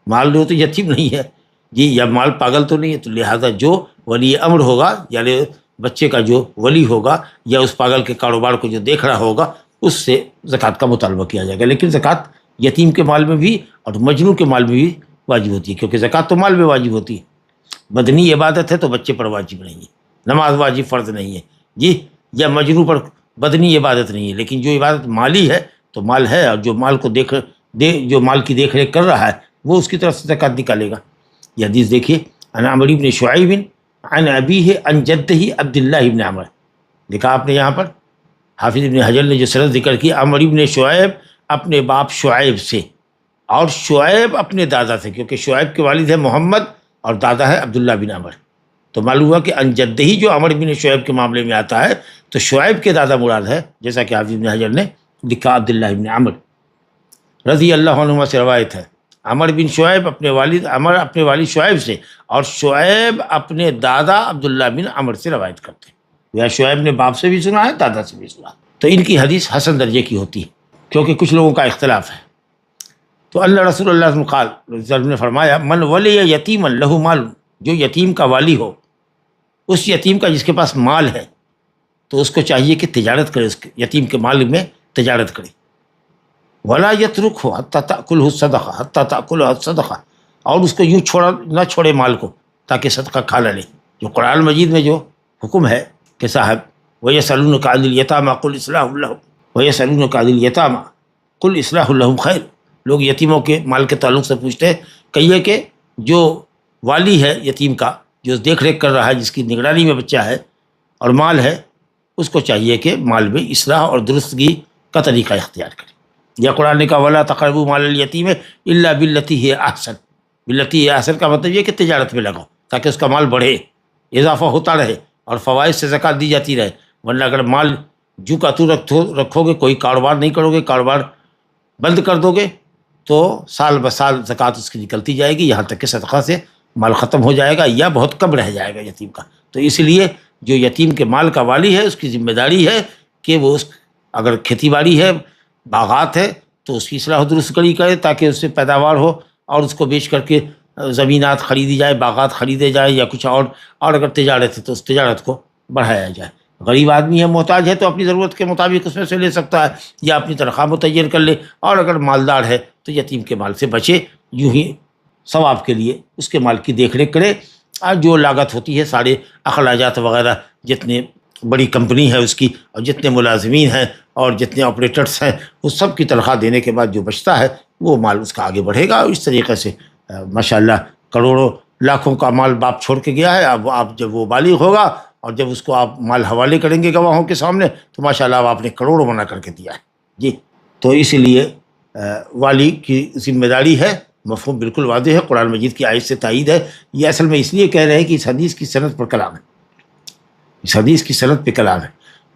مال جو تو یتیم نہیں ہے جی، یا مال پاگل تو نہیں ہے، تو لہٰذا جو ولی امر ہوگا، یعنی بچے کا جو ولی ہوگا یا اس پاگل کے کاروبار کو جو دیکھ رہا ہوگا، اس سے زکوٰۃ کا مطالبہ کیا جائے گا۔ لیکن زکوٰۃ یتیم کے مال میں بھی اور مجنون کے مال میں بھی واجب ہوتی ہے، کیونکہ زکوٰۃ تو مال میں واجب ہوتی ہے، بدنی عبادت ہے تو بچے پر واجب نہیں ہے، نماز واجب فرض نہیں ہے جی، یا مجنون پر بدنی عبادت نہیں ہے، لیکن جو عبادت مالی ہے تو مال ہے، اور جو مال کو جو مال کی دیکھ ریکھ کر رہا ہے وہ اس کی طرف سے زکوٰۃ نکالے گا۔ یہ حدیث دیکھیے، عن عمرو بن شعیب عن ابیہ عن جدہ عبداللہ بن عمر، دیکھا آپ نے یہاں پر حافظ ابن حجر نے جو سند ذکر کی، عمرو بن شعیب اپنے باپ شعیب سے، اور شعیب اپنے دادا سے، کیونکہ شعیب کے والد ہے محمد اور دادا ہے عبداللہ بن عمر، تو معلوم ہوا کہ عن جدہ ہی جو عمرو بن شعیب کے معاملے میں آتا ہے تو شعیب کے دادا مراد ہے، جیسا کہ حافظ ابن حجر نے لکھا عبداللہ بن عمر رضی اللہ عنہما سے روایت ہے، عمر بن شعیب اپنے والد شعیب سے، اور شعیب اپنے دادا عبداللہ بن عمر سے روایت کرتے ہیں، یا شعیب نے باپ سے بھی سنا ہے، دادا سے بھی سنا، تو ان کی حدیث حسن درجے کی ہوتی ہے، کیونکہ کچھ لوگوں کا اختلاف ہے۔ تو اللہ رسول اللہ صلی اللہ علیہ وسلم نے فرمایا، من ولی یتیما لہ مال، جو یتیم کا والی ہو، اس یتیم کا جس کے پاس مال ہے تو اس کو چاہیے کہ تجارت کرے، اس یتیم کے مال میں تجارت کرے، ولا یترکہ حتی تأکلہ الصدقہ، حتی تأکلہ الصدقہ، اور اس کو یوں نہ چھوڑے مال کو تاکہ صدقہ کھا لے، جو قرآن مجید میں جو حکم ہے کہ صاحب وَيَسْأَلُونَكَ عَنِ الْيَتَامَى قُلْ إِصْلَاحٌ لَهُمْ وَيَسْأَلُونَكَ عَنِ الْيَتَامَى قُلْ إِصْلَاحٌ لَهُمْ خَيْرٌ، لوگ یتیموں کے مال کے تعلق سے پوچھتے ہیں، کہیے کہ جو والی ہے یتیم کا، جو دیکھ ریکھ کر رہا ہے، جس کی نگرانی میں بچہ ہے اور مال ہے، اس کو چاہیے کہ مال میں اصلاح اور درستگی کا طریقہ اختیار کرے۔ یا قرآن نے کہا ولا تقربوا مال الیتیم الا باللتی ہی احسن، باللتی ہی احسن کا مطلب یہ کہ تجارت میں لگاؤ تاکہ اس کا مال بڑھے، اضافہ ہوتا رہے اور فوائد سے زکوٰۃ دی جاتی رہے، ورنہ اگر مال جو کا تو رکھو گے، کوئی کاروبار نہیں کرو گے، کاروبار بند کر دو گے تو سال بسال زکوٰۃ اس کی نکلتی جائے گی، یہاں تک کہ صدقہ سے مال ختم ہو جائے گا یا بہت کم رہ جائے گا یتیم کا۔ تو اس لیے جو یتیم کے مال کا والی ہے اس کی ذمہ داری ہے کہ وہ اگر کھیتی باڑی ہے، باغات ہے، تو اس کی اصلاح و درست کری کرے تاکہ اس سے پیداوار ہو اور اس کو بیچ کر کے زمینات خریدی جائے، باغات خریدے جائے یا کچھ اور اگر تجارت ہے تو اس تجارت کو بڑھایا جائے۔ غریب آدمی ہے، محتاج ہے، تو اپنی ضرورت کے مطابق اس میں سے لے سکتا ہے یا اپنی تنخواہ متعین کر لے، اور اگر مالدار ہے تو یتیم کے مال سے بچے، یوں ہی ثواب کے لیے اس کے مال کی دیکھ ریکھ کرے، اور جو لاگت ہوتی ہے سارے اخراجات وغیرہ، جتنے بڑی کمپنی ہے اس کی اور جتنے ملازمین ہیں اور جتنے آپریٹرس ہیں، وہ سب کی تنخواہ دینے کے بعد جو بچتا ہے وہ مال اس کا آگے بڑھے گا۔ اس طریقے سے ماشاءاللہ کروڑوں لاکھوں کا مال باپ چھوڑ کے گیا ہے، اب آپ جب وہ بالغ ہوگا اور جب اس کو آپ مال حوالے کریں گے گواہوں کے سامنے تو ماشاءاللہ اب آپ نے کروڑوں بنا کر کے دیا ہے جی۔ تو اس لیے والی کی ذمہ داری ہے، مفہوم بالکل واضح ہے، قرآن مجید کی آیت سے تائید ہے۔ یہ اصل میں اس لیے کہہ رہے ہیں کہ اس حدیث کی سند پر کلام ہے، اس حدیث کی سند پہ کلام ہے۔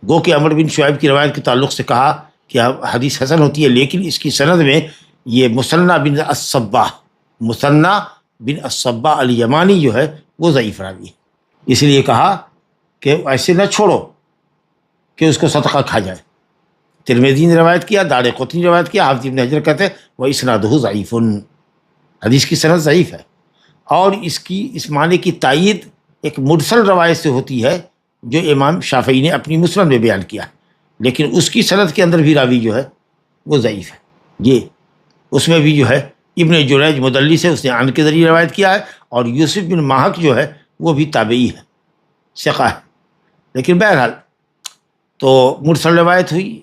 گو کہ عمر بن شعیب کی روایت کے تعلق سے کہا کہ حدیث حسن ہوتی ہے، لیکن اس کی سند میں یہ مثنی بن الصباح الیمانی جو ہے وہ ضعیف راوی ہے، اس لیے کہا کہ ایسے نہ چھوڑو کہ اس کو صدقہ کھا جائے۔ ترمذی نے روایت کیا، دارقطنی نے روایت کیا، حافظ ابن حجر کہتے ہیں واسنادہ ضعیف، حدیث کی سند ضعیف ہے۔ اور اس معنی کی تائید ایک مرسل روایت سے ہوتی ہے جو امام شافعی نے اپنی مسند میں بیان کیا، لیکن اس کی سند کے اندر بھی راوی جو ہے وہ ضعیف ہے یہ، اس میں بھی جو ہے ابن جریج مدلس ہے، اس نے عن کے ذریعے روایت کیا ہے، اور یوسف بن ماہک جو ہے وہ بھی تابعی ہے، ثقہ ہے، لیکن بہرحال تو مرسل روایت ہوئی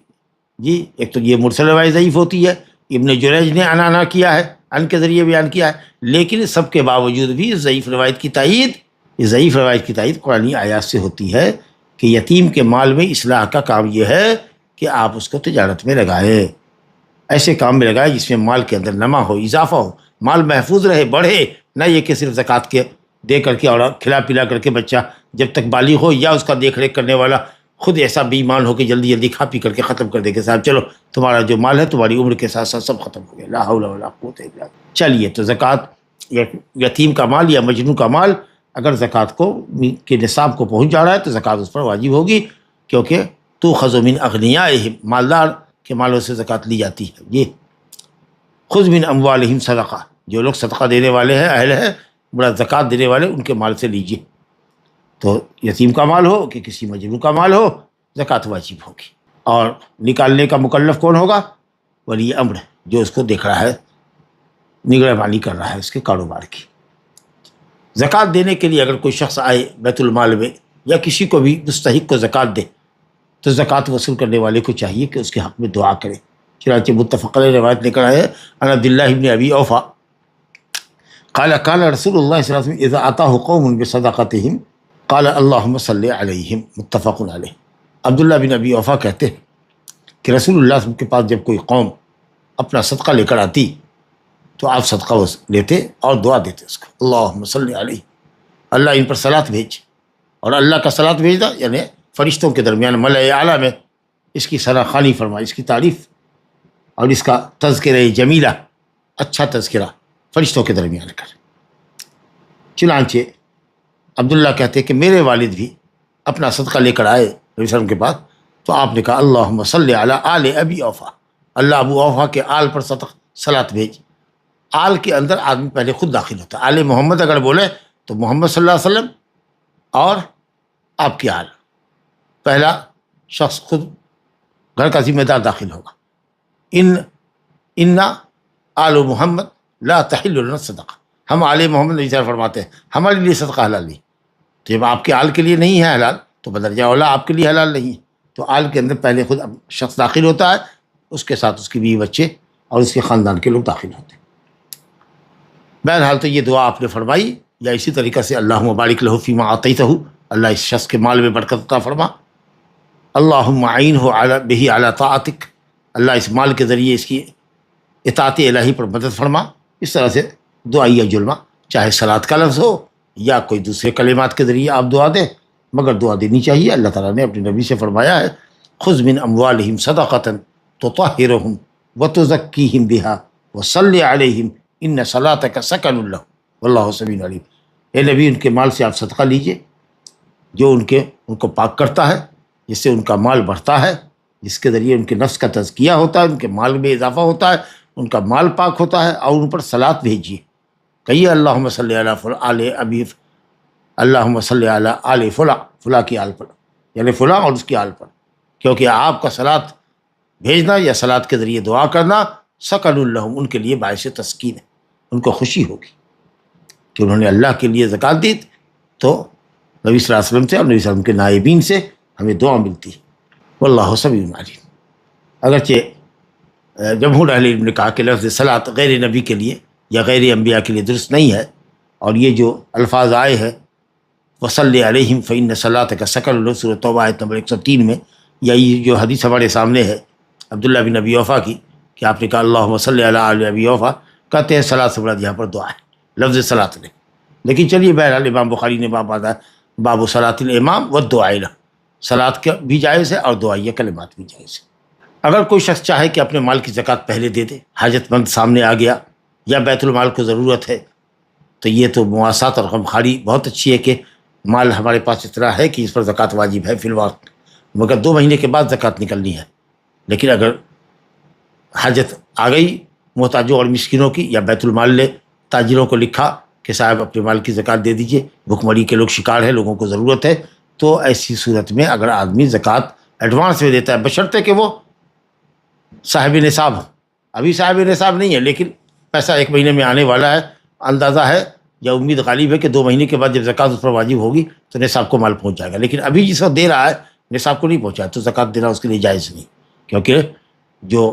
جی۔ ایک تو یہ مرسل روایت ضعیف ہوتی ہے، ابن جریج نے عن کیا ہے، عن کے ذریعے بیان کیا ہے، لیکن سب کے باوجود بھی ضعیف روایت کی تائید قرآنی آیات سے ہوتی ہے کہ یتیم کے مال میں اصلاح کا کام یہ ہے کہ آپ اس کو تجارت میں لگائیں، ایسے کام میں لگائیں جس میں مال کے اندر نما ہو، اضافہ ہو، مال محفوظ رہے، بڑھے، نہ یہ کہ صرف زکوٰۃ کے دے کر کے اور کھلا پلا کر کے بچہ جب تک بالغ ہو یا اس کا دیکھ ریکھ کرنے والا خود ایسا بے ایمان ہو کہ جلدی جلدی کھا پی کر کے ختم کر دے کہ صاحب چلو تمہارا جو مال ہے تمہاری عمر کے ساتھ ساتھ سب ختم ہو گیا، لا حول ولا قوت الا باللہ۔ چلیے، تو زکوٰۃ یتیم کا مال یا مجنون کا مال اگر زکوٰۃ کے نصاب کو پہنچ جا رہا ہے تو زکوٰۃ اس پر واجب ہوگی، کیونکہ تؤخذ من اغنیائہم، مالدار کے مالوں سے زکوٰۃ لی جاتی ہے۔ یہ خذ من اموالہم صدقہ، جو لوگ صدقہ دینے والے ہیں، اہل ہیں، بڑا زکوٰۃ دینے والے، ان کے مال سے لیجیے۔ تو یتیم کا مال ہو کہ کسی مجنون کا مال ہو، زکوٰۃ واجب ہوگی۔ اور نکالنے کا مکلف کون ہوگا؟ ولی امر، جو اس کو دیکھ رہا ہے، نگرانی کر رہا ہے اس کے کاروبار کی۔ زکوٰۃ دینے کے لیے اگر کوئی شخص آئے بیت المال میں یا کسی کو بھی مستحق کو زکوٰۃ دے تو زکوٰۃ وصول کرنے والے کو چاہیے کہ اس کے حق میں دعا کرے۔ چنانچہ متفق علیہ روایت لے کر آئے عن عبداللہ بن ابی اوفا قال قال رسول اللہ صلی اللہ علیہ وسلم اذا اتاه قوم بصدقتهم قال اللهم صل علیہم، متفق علیہ۔ عبداللہ بن ابی اوفا کہتے ہیں کہ رسول اللہ صلی اللہ علیہ وسلم کے پاس جب کوئی قوم اپنا صدقہ لے کر آتی تو آپ صدقہ لیتے اور دعا دیتے اس کو، اللہم صلی علیہ، اللہ ان پر صلاۃ بھیج، اور اللہ کا صلاۃ بھیجنا یعنی فرشتوں کے درمیان ملأ اعلیٰ میں اس کی ثنا خوانی فرما، اس کی تعریف اور اس کا تذکرہ جمیلہ، اچھا تذکرہ فرشتوں کے درمیان کر۔ چنانچہ عبداللہ کہتے کہ میرے والد بھی اپنا صدقہ لے کر آئے نبی صلی اللہ علیہ وسلم کے پاس، تو آپ نے کہا اللہم صلی علی آل ابی اوفا، اللہ ابو اوفا کے آل پر صلاۃ بھیج۔ آل کے اندر آدمی پہلے خود داخل ہوتا ہے، آل محمد اگر بولے تو محمد صلی اللہ علیہ وسلم اور آپ کی آل، پہلا شخص خود گھر کا ذمہ دار داخل ہوگا۔ انا آل محمد لا تحل لنا صدقہ، ہم آل محمد نبی صلی اللہ علیہ وسلم فرماتے ہیں ہمارے لیے صدقہ حلال نہیں، تو جب آپ کے آل کے لیے نہیں ہے حلال تو بدرجہ اولا آپ کے لیے حلال نہیں ہے۔ تو آل کے اندر پہلے خود شخص داخل ہوتا ہے، اس کے ساتھ اس کی بیوی بچے اور اس کے خاندان کے لوگ داخل ہوتے ہیں۔ بہرحال تو یہ دعا آپ نے فرمائی، یا اسی طریقہ سے اللہم بارک لہ فیما اعطیتہ، اللہ اس شخص کے مال میں برکت عطا فرما، اللہم اعینہ بہ علی طاعتک، اللہ اس مال کے ذریعے اس کی اطاعت الہی پر مدد فرما. اس طرح سے دعائیہ جلمہ، چاہے صلات کا لفظ ہو یا کوئی دوسرے کلمات کے ذریعے آپ دعا دیں، مگر دعا دینی چاہیے. اللہ تعالیٰ نے اپنے نبی سے فرمایا ہے خذ من اموالہم صدقۃ تطہرہم وتزکیہم بہا وصلی علیہم ان صلاتک سکن لہم واللہ سمیع علیم. اے نبی، ان کے مال سے آپ صدقہ لیجئے جو ان کو پاک کرتا ہے، جس سے ان کا مال بڑھتا ہے، جس کے ذریعے ان کے نفس کا تزکیہ ہوتا ہے، ان کے مال میں اضافہ ہوتا ہے، ان کا مال پاک ہوتا ہے. اور ان پر صلات بھیجیے، کہیے اللہم صلی علی آل ابی، اللہم صلی علی آل فلاں، فلاں کی آل پر، یعنی فلاں اور اس کی آل پر، کیونکہ آپ کا صلات بھیجنا یا صلات کے ذریعے دعا کرنا سکن لہم، ان کے لیے باعث تسکین ہے، ان کو خوشی ہوگی کہ انہوں نے اللہ کے لیے زکوٰۃ دی. تو نبی صلی اللہ علیہ وسلم سے اور نبی صلی اللہ علیہ وسلم کے نائبین سے ہمیں دعا ملتی ہے. واللہ سمیع علیم. اگرچہ جمہور اہل علم نے کہا کہ لفظ صلاۃ غیر نبی کے لیے یا غیر انبیاء کے لیے درست نہیں ہے، اور یہ جو الفاظ آئے ہیں وصلی علیہم فإن صلاتک سکن لہم، سورۃ توبہ آیت نمبر 103 میں، یا یہ جو حدیث ہمارے سامنے ہے عبداللہ بن ابی اوفا کی کہ آپ نے کہا اللہم صلی علی آل ابی اوفا، کہتے ہیں صلاۃ سے مراد یہاں پر دعا ہے، لفظ صلاۃ نے. لیکن چلیے بہرحال امام بخاری نے باب آتا ہے باب صلاۃ الامام والدعاء لہ، صلاۃ کا بھی جائز ہے اور دعائیہ کلمات بھی جائز ہے. اگر کوئی شخص چاہے کہ اپنے مال کی زکوٰۃ پہلے دے دے، حاجت مند سامنے آ گیا یا بیت المال کو ضرورت ہے، تو یہ تو مواسات اور غمخواری بہت اچھی ہے کہ مال ہمارے پاس اتنا ہے کہ اس پر زکوٰۃ واجب ہے فی الوقت، مگر 2 مہینے کے بعد زکوٰۃ نکلنی ہے. لیکن اگر حاجت آ گئی محتاجوں اور مسکینوں کی، یا بیت المال نے تاجروں کو لکھا کہ صاحب اپنے مال کی زکوٰۃ دے دیجئے، بھوک کے لوگ شکار ہیں، لوگوں کو ضرورت ہے، تو ایسی صورت میں اگر آدمی زکوٰۃ ایڈوانس میں دیتا ہے، بشرطے کہ وہ صاحب نصاب ہو. ابھی صاحب نصاب نہیں ہے لیکن پیسہ 1 مہینے میں آنے والا ہے، اندازہ ہے یا امید غالب ہے کہ 2 مہینے کے بعد جب زکوٰۃ اس پر واجب ہوگی تو نصاب کو مال پہنچ جائے گا. لیکن ابھی جس وقت دے رہا ہے نصاب کو نہیں پہنچا تو زکوٰۃ دینا اس کے لیے جائز نہیں، کیونکہ جو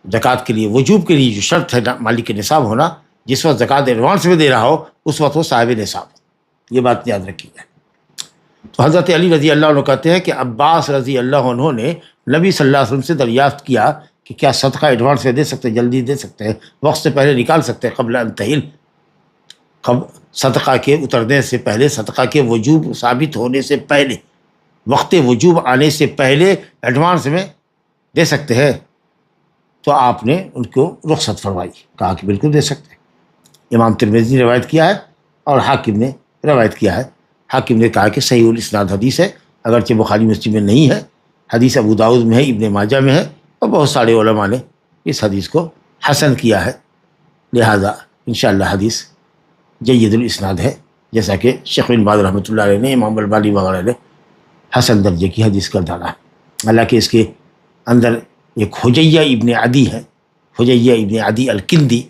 زکوٰۃ کے لیے وجوب کے لیے جو شرط ہے مالک کے نصاب ہونا، جس وقت زکوٰۃ ایڈوانس میں دے رہا ہو اس وقت وہ صاحب نصاب ہو. یہ بات یاد رکھیے گا. تو حضرت علی رضی اللہ عنہ کہتے ہیں کہ عباس رضی اللہ عنہ نے نبی صلی اللہ علیہ وسلم سے دریافت کیا کہ کیا صدقہ ایڈوانس میں دے سکتے ہیں، جلدی دے سکتے ہیں، وقت سے پہلے نکال سکتے ہیں، قبل ان تحل، صدقہ کے اترنے سے پہلے، صدقہ کے وجوب ثابت ہونے سے پہلے، وقت وجوب آنے سے پہلے ایڈوانس میں دے سکتے ہیں. تو آپ نے ان کو رخصت فرمائی، کہا کہ بالکل دے سکتے ہیں. امام ترمذی نے روایت کیا ہے اور حاکم نے روایت کیا ہے. حاکم نے کہا کہ صحیح الاسناد حدیث ہے، اگرچہ بخاری مسلم میں نہیں ہے، حدیث ابو داؤد میں ہے، ابن ماجہ میں ہے، اور بہت سارے علماء نے اس حدیث کو حسن کیا ہے. لہذا انشاءاللہ حدیث جید الاسناد ہے، جیسا کہ شیخ بن باز رحمۃ اللہ علیہ نے، امام البانی وغیرہ نے حسن درجے کی حدیث کر ڈالا ہے. حالانکہ اس کے اندر ایک حجیہ ابن عدی ہے، حجیہ ابن عدی الکندی،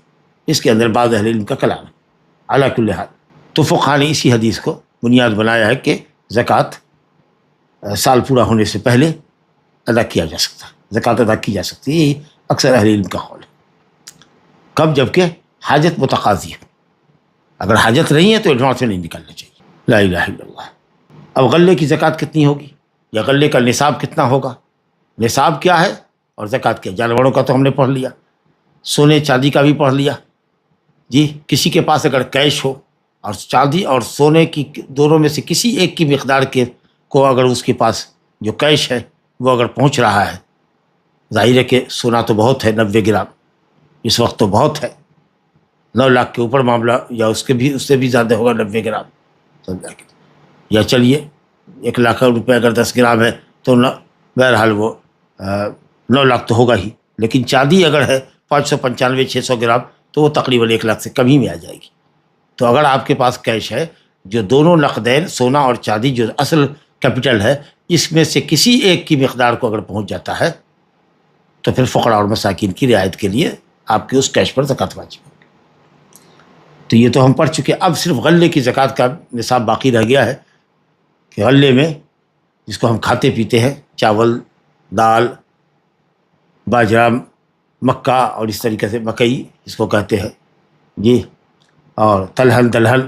اس کے اندر بعض اہل علم کا کلام ہے. علی کل حال تو فقہا نے اسی حدیث کو بنیاد بنایا ہے کہ زکوٰۃ سال پورا ہونے سے پہلے ادا کیا جا سکتا ہے، زکوٰۃ ادا کی جا سکتی ہے. یہ اکثر اہل علم کا قول ہے. کب؟ جب کہ حاجت متقاضی ہے. اگر حاجت نہیں ہے تو ایڈوانس میں نہیں نکالنا چاہیے. لا الہ الا اللہ. اب غلے کی زکوٰۃ کتنی ہوگی، یا غلے کا نصاب کتنا ہوگا؟ نصاب کیا ہے اور زکوٰۃ کیا؟ جانوروں کا تو ہم نے پڑھ لیا، سونے چاندی کا بھی پڑھ لیا. جی، کسی کے پاس اگر کیش ہو اور چاندی اور سونے کی دونوں میں سے کسی ایک کی مقدار کے کو اگر اس کے پاس جو کیش ہے وہ اگر پہنچ رہا ہے، ظاہر ہے کہ سونا تو بہت ہے، 90 گرام اس وقت تو بہت ہے، 9 لاکھ کے اوپر معاملہ، یا اس سے بھی زیادہ ہوگا 90 گرام سمجھا کہ، یا چلیے 1 لاکھ روپے اگر 10 گرام ہے تو بہرحال وہ 9 لاکھ تو ہوگا ہی. لیکن چاندی اگر ہے 595 600 گرام تو وہ تقریباً 1 لاکھ سے کم ہی میں آ جائے گی. تو اگر آپ کے پاس کیش ہے، جو دونوں نقدین سونا اور چاندی جو اصل کیپٹل ہے، اس میں سے کسی ایک کی مقدار کو اگر پہنچ جاتا ہے تو پھر فقراء اور مساکین کی رعایت کے لیے آپ کے اس کیش پر زکوٰۃ واجب ہوگی. تو یہ تو ہم پڑھ چکے. اب صرف غلے کی زکوٰۃ کا نصاب باقی رہ گیا ہے کہ غلے میں جس کو ہم کھاتے پیتے ہیں، چاول، دال، باجرہ، مکہ اور اس طریقے سے مکئی اس کو کہتے ہیں جی، اور تلہن دلہن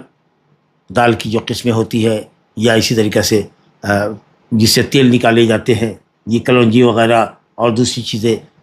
دال کی جو قسمیں ہوتی ہے، یا اسی طریقے سے جس سے تیل نکالے جاتے ہیں، یہ کلونجی وغیرہ اور دوسری چیزیں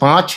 5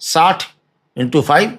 60 × 5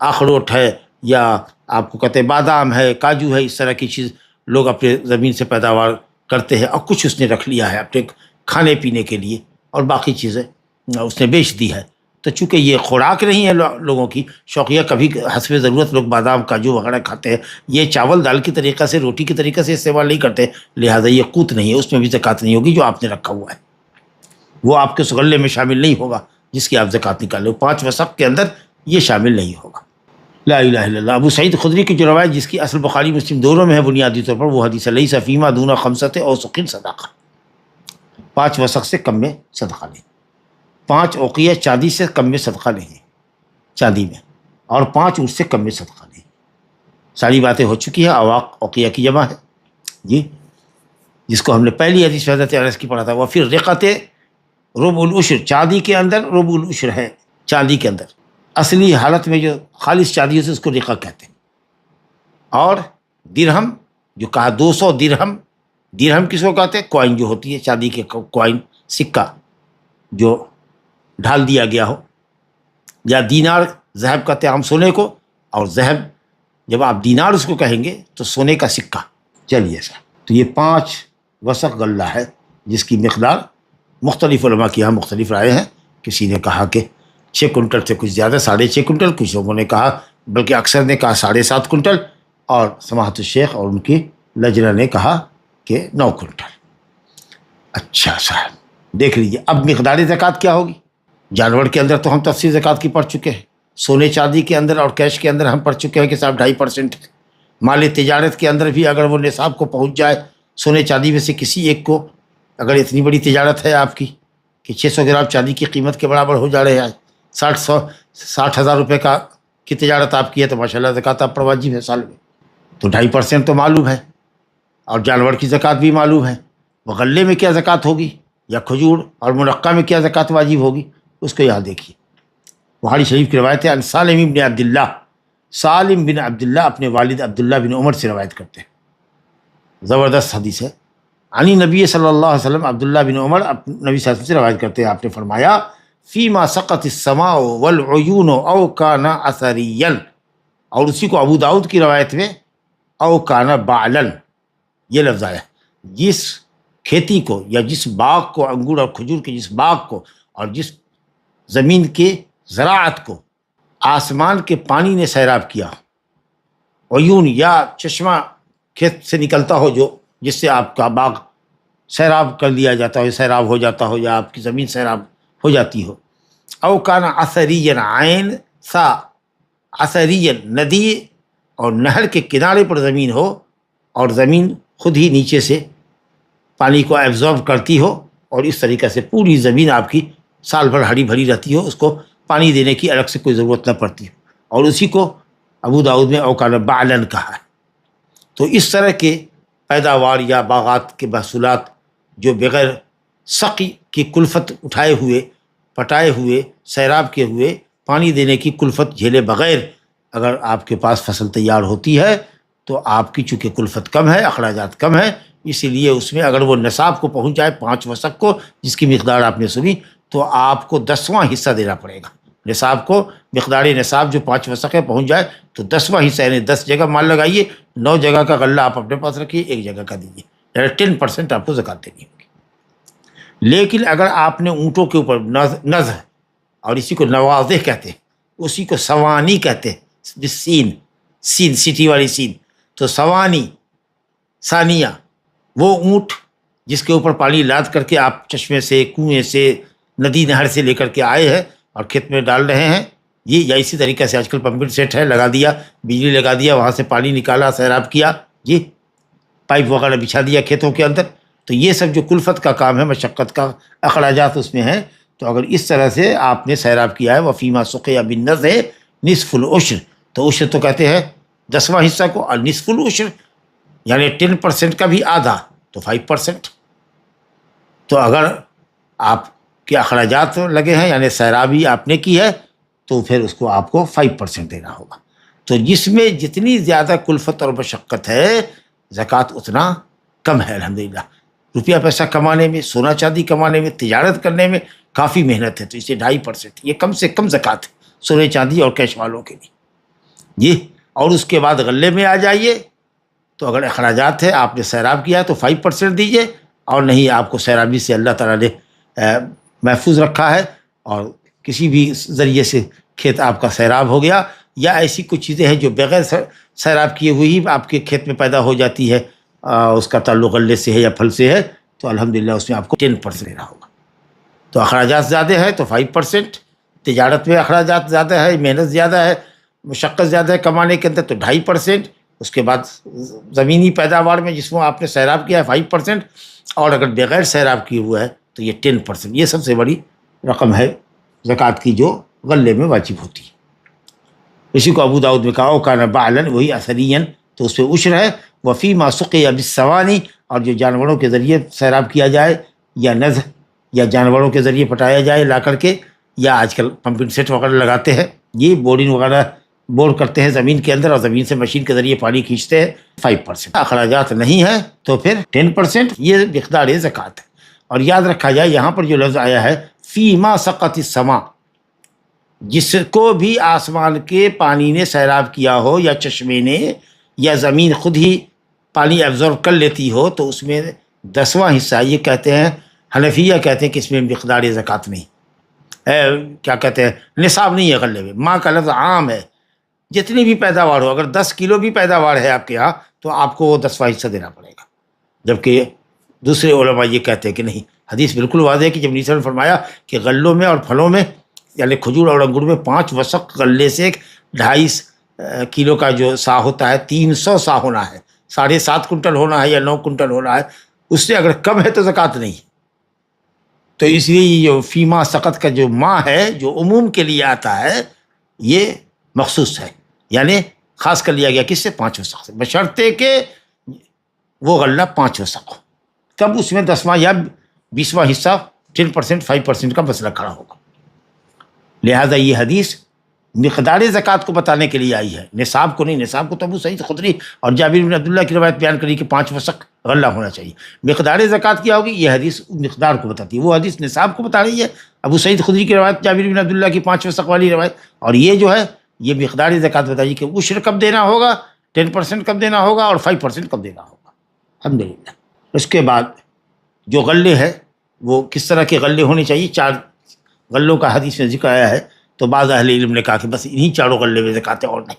اخروٹ ہے یا آپ کو کہتے ہیں بادام ہے، کاجو ہے، اس طرح کی چیز لوگ اپنے زمین سے پیداوار کرتے ہیں، اور کچھ اس نے رکھ لیا ہے اپنے کھانے پینے کے لیے، اور باقی چیزیں اس نے بیچ دی ہے۔ تو چونکہ یہ خوراک نہیں ہے لوگوں کی، شوقیہ کبھی حسب ضرورت لوگ بادام کاجو وغیرہ کھاتے ہیں، یہ چاول دال کی طریقہ سے، روٹی کی طریقہ سے استعمال نہیں کرتے، لہٰذا یہ قوت نہیں ہے، اس میں بھی زکوٰۃ نہیں ہوگی جو آپ نے رکھا ہوا ہے، وہ آپ کے غلے میں شامل نہیں ہوگا جس کی آپ زکوٰۃ نکالے، 5 وسق کے اندر یہ شامل نہیں ہوگا۔ لا الہ الا اللہ۔ ابو سعید خدری کی جو روایت جس کی اصل بخاری مسلم دونوں میں ہے بنیادی طور پر، وہ حدیث لیس فیما دون خمسۃ اوسق صدقہ، 5 وسق سے کم میں صدقہ لیں، 5 اوقیہ چاندی سے کم میں صدقہ لیں، چاندی میں، اور 5 اونٹ سے کم میں صدقہ لیں۔ ساری باتیں ہو چکی ہیں، اواق اوقیہ کی جمع ہے جی، جس کو ہم نے پہلی حدیث میں حضرت انس کی پڑھا تھا، وہ پھر رقت ربع العشر، چاندی کے اندر ربع العشر ہے، چاندی کے اندر اصلی حالت میں جو خالص چاندی ہے اس کو رقہ کہتے ہیں۔ اور درہم جو کہا 200 درہم، درہم کس کو کہتے ہیں؟ کوائن جو ہوتی ہے چاندی کے، کوائن سکہ جو ڈھال دیا گیا ہو، یا دینار ذہب کہتے ہیں ہم سونے کو، اور ذہب جب آپ دینار اس کو کہیں گے تو سونے کا سکہ۔ چلیے سر، تو یہ 5 وسق غلہ ہے جس کی مقدار مختلف علماء کی یہاں مختلف رائے ہیں، کسی نے کہا کہ 6 کنٹل سے کچھ زیادہ 6.5 کنٹل، کچھ لوگوں نے کہا، بلکہ اکثر نے کہا 7.5 کنٹل، اور سماحت الشیخ اور ان کی لجنہ نے کہا کہ 9 کنٹل۔ اچھا صاحب دیکھ لیجیے، اب مقدار زکوٰۃ کیا ہوگی؟ جانور کے اندر تو ہم تفصیل زکوٰۃ کی پڑھ چکے ہیں، سونے چاندی کے اندر اور کیش کے اندر ہم پڑھ چکے ہیں کہ صاحب 2.5% ہے۔ مال تجارت کے اندر بھی اگر وہ نصاب کو پہنچ جائے، سونے چاندی میں سے کسی ایک کو، اگر اتنی بڑی تجارت ہے آپ کی کہ 600 گرام چاندی کی قیمت کے برابر ہو جا رہے ہیں، 60,000 روپے کی تجارت آپ کی ہے، تو ماشاءاللہ زکوٰۃ آپ پر واجب ہے سال میں، تو 2.5% تو معلوم ہے، اور جانور کی زکوٰۃ بھی معلوم ہے۔ وہ غلے میں کیا زکوٰۃ ہوگی، یا کھجور اور منقع میں کیا زکوٰۃ واجب ہوگی، اس کو یہاں دیکھیے۔ بخاری شریف کی روایت ہے، ان سالم بن عبداللہ، سالم بن عبداللہ اپنے والد عبداللہ بن عمر سے روایت کرتے ہیں، زبردست حدیث ہے۔ عنی نبی صلی اللہ علیہ وسلم، عبداللہ بن عمر نبی صلی اللہ علیہ وسلم سے روایت کرتے ہیں، آپ نے فرمایا فیما سقط السماء والعیون او کان اثریا، اور اسی کو ابو داؤد کی روایت میں او کان بعلن یہ لفظ آیا، جس کھیتی کو یا جس باغ کو، انگور اور کھجور کے جس باغ کو اور جس زمین کے زراعت کو آسمان کے پانی نے سیراب کیا، عیون یا چشمہ کھیت سے نکلتا ہو جو جس سے آپ کا باغ سیراب کر دیا جاتا ہو، سیراب ہو جاتا ہو، یا آپ کی زمین سیراب ہو جاتی ہو۔ او کان اثرین، عین سا، اثرین ندی اور نہر کے کنارے پر زمین ہو، اور زمین خود ہی نیچے سے پانی کو ایبزارب کرتی ہو، اور اس طریقے سے پوری زمین آپ کی سال بھر ہری بھری رہتی ہو، اس کو پانی دینے کی الگ سے کوئی ضرورت نہ پڑتی ہو، اور اسی کو ابو داؤد میں اوکان بعلن کہا ہے۔ تو اس طرح کے پیداوار یا باغات کے محصولات جو بغیر سقی کی کلفت اٹھائے ہوئے، پٹائے ہوئے، سیراب کے ہوئے، پانی دینے کی کلفت جھیلے بغیر اگر آپ کے پاس فصل تیار ہوتی ہے، تو آپ کی چونکہ کلفت کم ہے، اخراجات کم ہے، اسی لیے اس میں اگر وہ نصاب کو پہنچ جائے 5 وسق کو، جس کی مقدار آپ نے سنی، تو آپ کو 10واں حصہ دینا پڑے گا۔ نصاب کو، مقدار نصاب جو 5 وسق ہے پہنچ جائے تو 10واں حصہ، یعنی 10 جگہ مال لگائیے، 9 جگہ کا غلہ آپ اپنے پاس رکھیے، 1 جگہ کا دیجیے، یعنی 10% آپ کو زکوٰۃ دینی ہوگی۔ لیکن اگر آپ نے اونٹوں کے اوپر نزع، اور اسی کو نواضح کہتے ہیں، اسی کو سوانی کہتے ہیں، سین سٹی والی سین، تو سوانی ثانیہ، وہ اونٹ جس کے اوپر پانی لاد کر کے آپ چشمے سے، کنویں سے، ندی نہر سے لے کر کے آئے ہیں اور کھیت میں ڈال رہے ہیں، یہ یا اسی طریقے سے آج کل پمپنگ سیٹ ہے، لگا دیا، بجلی لگا دیا، وہاں سے پانی نکالا، سیراب کیا، جی پائپ وغیرہ بچھا دیا کھیتوں کے اندر، تو یہ سب جو کلفت کا کام ہے، مشقت کا اخراجات اس میں ہیں۔ تو اگر اس طرح سے آپ نے سیراب کیا ہے، وفیما سقی بالنضح نصف العشر، تو عشر تو کہتے ہیں 10واں حصہ کو، اور نصف العشر یعنی 10% کا بھی آدھا، تو 5%۔ تو اگر آپ کے اخراجات لگے ہیں، یعنی سیرابی آپ نے کی ہے، تو پھر اس کو آپ کو 5% دینا ہوگا۔ تو جس میں جتنی زیادہ کلفت اور مشقت ہے، زکوٰۃ اتنا کم ہے۔ الحمدللہ روپیہ پیسہ کمانے میں، سونا چاندی کمانے میں، تجارت کرنے میں کافی محنت ہے، تو اسے 2.5%، یہ کم سے کم زکوٰۃ ہے۔ سونے چاندی اور کیش والوں کے لیے جی. اور اس کے بعد غلے میں آ جائیے. تو اگر اخراجات ہے آپ نے سیراب کیا ہے تو 5% دیجیے, اور نہیں آپ کو سیرابی سے اللہ تعالیٰ نے محفوظ رکھا ہے, اور کسی بھی ذریعے سے کھیت آپ کا سیراب ہو گیا, یا ایسی کچھ چیزیں ہیں جو بغیر سیراب کیے ہوئی ہی آپ کے کھیت میں پیدا ہو جاتی ہے, اس کا تعلق غلے سے ہے یا پھل سے ہے, تو الحمدللہ اس میں آپ کو 10% دینا ہوگا. تو اخراجات زیادہ ہے تو 5%, تجارت میں اخراجات زیادہ ہے, محنت زیادہ ہے, مشقت زیادہ ہے کمانے کے اندر تو 2.5%. اس کے بعد زمینی پیداوار میں جس کو آپ نے سیراب کیا ہے 5%, اور اگر بغیر سیراب کیے ہوا ہے تو یہ 10%. یہ سب سے بڑی رقم ہے زکوٰۃ کی جو غلے میں واجب ہوتی ہے. اسی کو ابو داؤد میں کہا وَكَانَ بَعْلًا, وہی اثرین, تو اس پہ عشر ہے. وفی ما سقی بالسوانی, اور جو جانوروں کے ذریعے سیراب کیا جائے, یا نذ, یا جانوروں کے ذریعے پٹایا جائے لا کر کے, یا آج کل پمپنگ سیٹ وغیرہ لگاتے ہیں, یہ بورنگ وغیرہ بور کرتے ہیں زمین کے اندر, اور زمین سے مشین کے ذریعے پانی کھینچتے ہیں, 5%. اخراجات نہیں ہے تو پھر 10%, یہ مقدار زکوٰۃ ہے. اور یاد رکھا جائے یہاں پر جو لفظ آیا ہے فی ما سقط السما, جس کو بھی آسمان کے پانی نے سیراب کیا ہو, یا چشمے نے, یا زمین خود ہی پانی ایبزورب کر لیتی ہو, تو اس میں 10واں حصہ, یہ کہتے ہیں حنفیہ کہتے ہیں کہ اس میں مقدار زکوٰۃ نہیں, کیا کہتے ہیں, نصاب نہیں ہے غلے میں. ماں کا لفظ عام ہے, جتنی بھی پیداوار ہو, اگر 10 کلو بھی پیداوار ہے آپ کے یہاں تو آپ کو وہ 10واں حصہ دینا پڑے گا. جبکہ دوسرے علماء یہ کہتے ہیں کہ نہیں, حدیث بالکل واضح ہے کہ جب نبی صلی اللہ علیہ وسلم نے فرمایا کہ غلوں میں اور پھلوں میں, یعنی کھجور اور انگور میں 5 وسق غلے سے 2.5 کلو کا جو سا ہوتا ہے 300 سا ہونا ہے, 7.5 کنٹل ہونا ہے یا 9 کنٹل ہونا ہے, اس سے اگر کم ہے تو زکوٰۃ نہیں. تو اس لیے یہ جو فیما سقط کا جو ماں ہے جو عموم کے لیے آتا ہے, یہ مخصوص ہے, یعنی خاص کر لیا گیا کس سے, 5 وسق سے, بشرطے کہ وہ غلہ 5 وسق ہو. تب اس میں 10واں یا 20واں حصہ 10%, 5% کا مسئلہ کھڑا ہوگا. لہذا یہ حدیث مقدار زکوٰۃ کو بتانے کے لیے آئی ہے, نصاب کو نہیں. نصاب کو تو ابو سعید خدری اور جابر بن عبداللہ کی روایت بیان کری کہ 5 وسق غلہ ہونا چاہیے. مقدار زکوٰۃ کیا ہوگی, یہ حدیث مقدار کو بتاتی ہے, وہ حدیث نصاب کو بتا رہی ہے. ابو سعید خدری کی روایت, جابر بن عبداللہ کی 5 وسق والی روایت, اور یہ جو ہے یہ مقدار زکوٰۃ بتائیے کہ عشر کب دینا ہوگا, 10% کب دینا ہوگا, اور 5% کب دینا ہوگا. الحمدللہ. اس کے بعد جو غلے ہے وہ کس طرح کے غلے ہونے چاہیے, 4 غلوں کا حدیث میں ذکر آیا ہے. تو بعض اہل علم نے کہا کہ بس انہی 4 غلے میں زکوٰۃ ہے اور نہیں.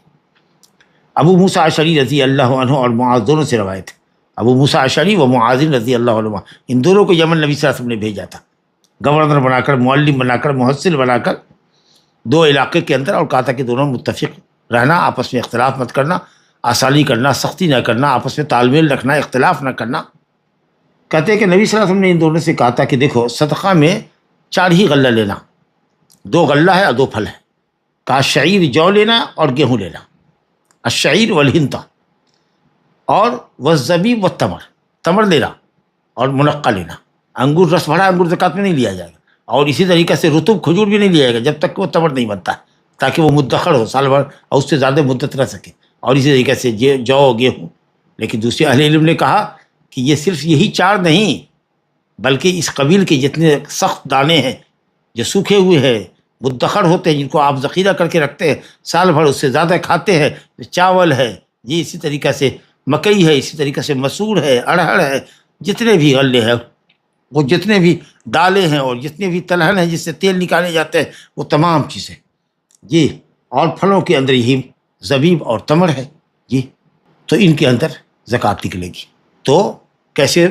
ابو موسیٰ اشعری رضی اللہ عنہ اور معاذ دونوں سے روایت ہے. ابو موسیٰ اشعری و معاذ رضی اللہ عنہ, ان دونوں کو یمن نبی صلی اللہ علیہ وسلم نے بھیجا تھا, گورنر بنا کر, معلم بنا کر, محصل بنا کر 2 علاقے کے اندر, اور کہا تھا کہ دونوں متفق رہنا, آپس میں اختلاف مت کرنا, آسانی کرنا, سختی نہ کرنا, آپس میں تال میل رکھنا, اختلاف نہ کرنا. کہتے ہیں کہ نبی صلی اللہ علیہ وسلم نے ان دونوں سے کہا تھا کہ دیکھو صدقہ میں 4 ہی غلہ لینا, 2 غلہ ہے اور 2 پھل ہے. کہا شعیر جو لینا اور گیہوں لینا, الشعیر والہنطہ, اور والزبیب والتمر, تمر لینا اور منقع لینا. انگور رس بھرا انگور زکوٰۃ میں نہیں لیا جائے گا, اور اسی طریقے سے رطب کھجور بھی نہیں لیا جائے گا جب تک کہ وہ تمر نہیں بنتا ہے, تاکہ وہ مدخر ہو, سال بھر اور اس سے زیادہ مدت رہ سکے. اور اسی طریقے سے جو گیہوں. لیکن دوسرے اہل علم نے کہا کہ یہ صرف یہی 4 نہیں, بلکہ اس قبیل کے جتنے سخت دانے ہیں جو سوکھے ہوئے ہیں, مدخر ہوتے ہیں, جن کو آپ ذخیرہ کر کے رکھتے ہیں, سال بھر اس سے زیادہ کھاتے ہیں, چاول ہے جی, اسی طریقے سے مکئی ہے, اسی طریقے سے مسور ہے, ارہر ہے, جتنے بھی غلے ہیں, وہ جتنے بھی دالیں ہیں, اور جتنے بھی تلہن ہیں جس سے تیل نکالے جاتے ہیں, وہ تمام چیزیں جی. اور پھلوں کے اندر یہی زبیب اور تمر ہے جی, تو ان کے اندر زکوٰۃ نکلے گی. تو کیسے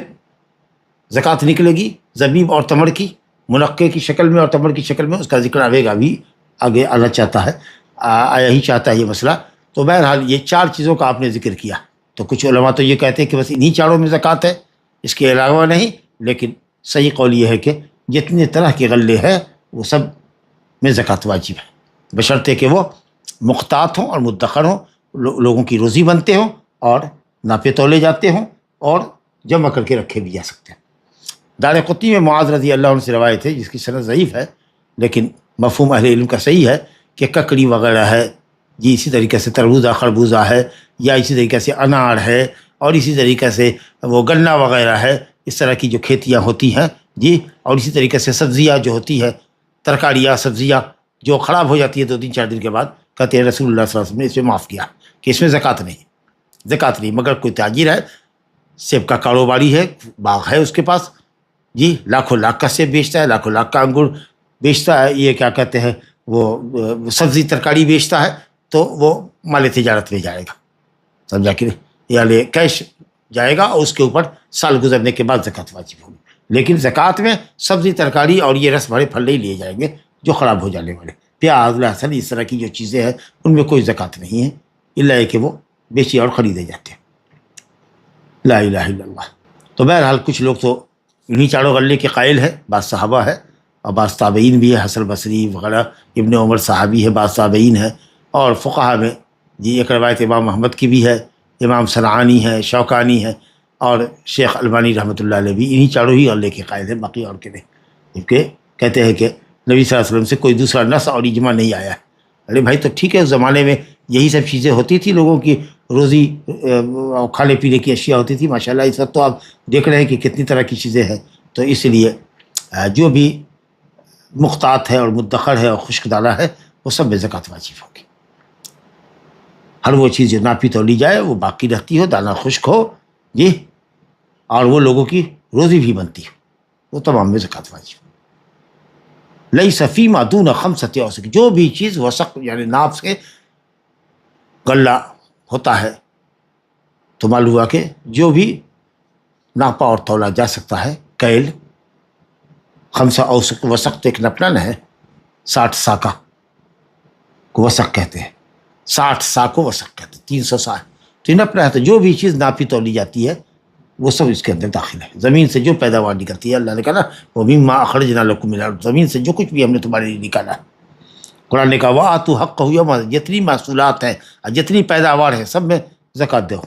زکوٰۃ نکلے گی زبیب اور تمر کی, منقع کی شکل میں اور تمر کی شکل میں, اس کا ذکر آئے گا بھی آگے. اللہ چاہتا ہے, آیا ہی چاہتا ہے یہ مسئلہ. تو بہرحال یہ 4 چیزوں کا آپ نے ذکر کیا. تو کچھ علماء تو یہ کہتے ہیں کہ بس انہی 4 میں زکوٰۃ ہے, اس کے علاوہ نہیں. لیکن صحیح قول یہ ہے کہ جتنے طرح کے غلے ہیں وہ سب میں زکوٰۃ واجب ہے, بشرطے کہ وہ مختات ہوں اور مدخر ہوں, لوگوں کی روزی بنتے ہوں, اور ناپے تولے جاتے ہوں, اور جمع کر کے رکھے بھی جا سکتے ہیں. دارقطنی میں معاذ رضی اللہ عنہ سے روایت ہے, جس کی سند ضعیف ہے, لیکن مفہوم اہل علم کا صحیح ہے کہ ککڑی وغیرہ ہے جی, اسی طریقے سے تربوزہ خربوزہ ہے, یا اسی طریقے سے انار ہے, اور اسی طریقے سے وہ گنا وغیرہ ہے, اس طرح کی جو کھیتیاں ہوتی ہیں جی, اور اسی طریقے سے سبزیاں جو ہوتی ہے, ترکاریاں, سبزیاں, جو خراب ہو جاتی ہے 2-3-4 دن کے بعد، کہتے ہیں رسول اللہ صلی اللہ علیہ وسلم نے اس میں معاف کیا کہ اس میں زکوٰۃ نہیں، مگر کوئی تاجر ہے، سیب کا کاروباری ہے، باغ ہے اس کے پاس، جی لاکھوں لاکھ کا سیب بیچتا ہے، لاکھوں لاکھ کا انگور بیچتا ہے، یہ کیا کہتے ہیں وہ سبزی ترکاری بیچتا ہے، تو وہ مال تجارت میں جائے گا، سمجھا کہ نہیں، یعنی کیش جائے گا، اور اس کے اوپر سال گزرنے کے بعد زکوٰۃ واجب ہوگی۔ لیکن زکوٰۃ میں سبزی ترکاری اور یہ رس بھرے پھل نہیں لیے جائیں گے جو خراب ہو جانے والے، پیاز لہسن اس طرح کی جو چیزیں ہیں ان میں کوئی زکوٰۃ نہیں ہے، الا ہے کہ وہ بیچے اور خریدے جاتے ہیں۔ لا الہ الا اللہ۔ تو بہرحال کچھ لوگ تو انہی چاڑوں غلے کے قائل ہے، بعض صحابہ ہے اور بعض تابعین بھی ہے، حسن بصری وغیرہ، ابن عمر صحابی ہے، بعض تابعین ہے، اور فقہا میں جی ایک روایت امام احمد کی بھی ہے، امام صنعانی ہے، شوکانی ہے، اور شیخ البانی رحمۃ اللہ علیہ بھی انہی چاروں ہی غلے کے قائل ہیں، باقی اور کے نہیں، کیونکہ کہتے ہیں کہ نبی صلی اللہ علیہ وسلم سے کوئی دوسرا نص اور اجماع نہیں آیا ہے۔ ارے بھائی تو ٹھیک ہے، اس زمانے میں یہی سب چیزیں ہوتی تھی، لوگوں کی روزی کھانے پینے کی اشیاء ہوتی تھی، ماشاءاللہ اس وقت تو آپ دیکھ رہے ہیں کہ کتنی طرح کی چیزیں ہیں، تو اس لیے جو بھی مختات ہے اور مدخر ہے اور خشک دانہ ہے وہ سب میں زکوٰۃ واجب ہوگی۔ ہر وہ چیز جو ناپی تولی جائے وہ باقی رہتی ہو، دانہ خشک ہو جی، اور وہ لوگوں کی روزی بھی بنتی ہو، وہ تمام میں زکوٰۃ واجب۔ لیس فیما دون خمسۃ اوسق، جو بھی چیز وسق یعنی ناپ سے غلہ ہوتا ہے، تو معلوم ہوا کہ جو بھی ناپا اور تولا جا سکتا ہے، کیل، خمسہ اوسق، وسق تو ایک نپنا ہے، 60 سا کا کو وسق کہتے ہیں، 60 سا کو وسق کہتے ہیں، 300 سا، تو یہ نپنا ہے، تو جو بھی چیز ناپی تولی جاتی ہے وہ سب اس کے اندر داخل ہے۔ زمین سے جو پیداوار نکلتی ہے، اللہ نے کہا نا وَمِمَّا أَخْرَجْنَا لَكُم مِّنَ الْأَرْضِ، زمین سے جو کچھ بھی ہم نے تمہارے لیے نکالا ہے۔ قرآن نے کہا وَآتُوا حَقَّهُ يَوْمَ حصادِهِ، جتنی محصولات ہیں اور جتنی پیداوار ہے سب میں زکوٰۃ دو۔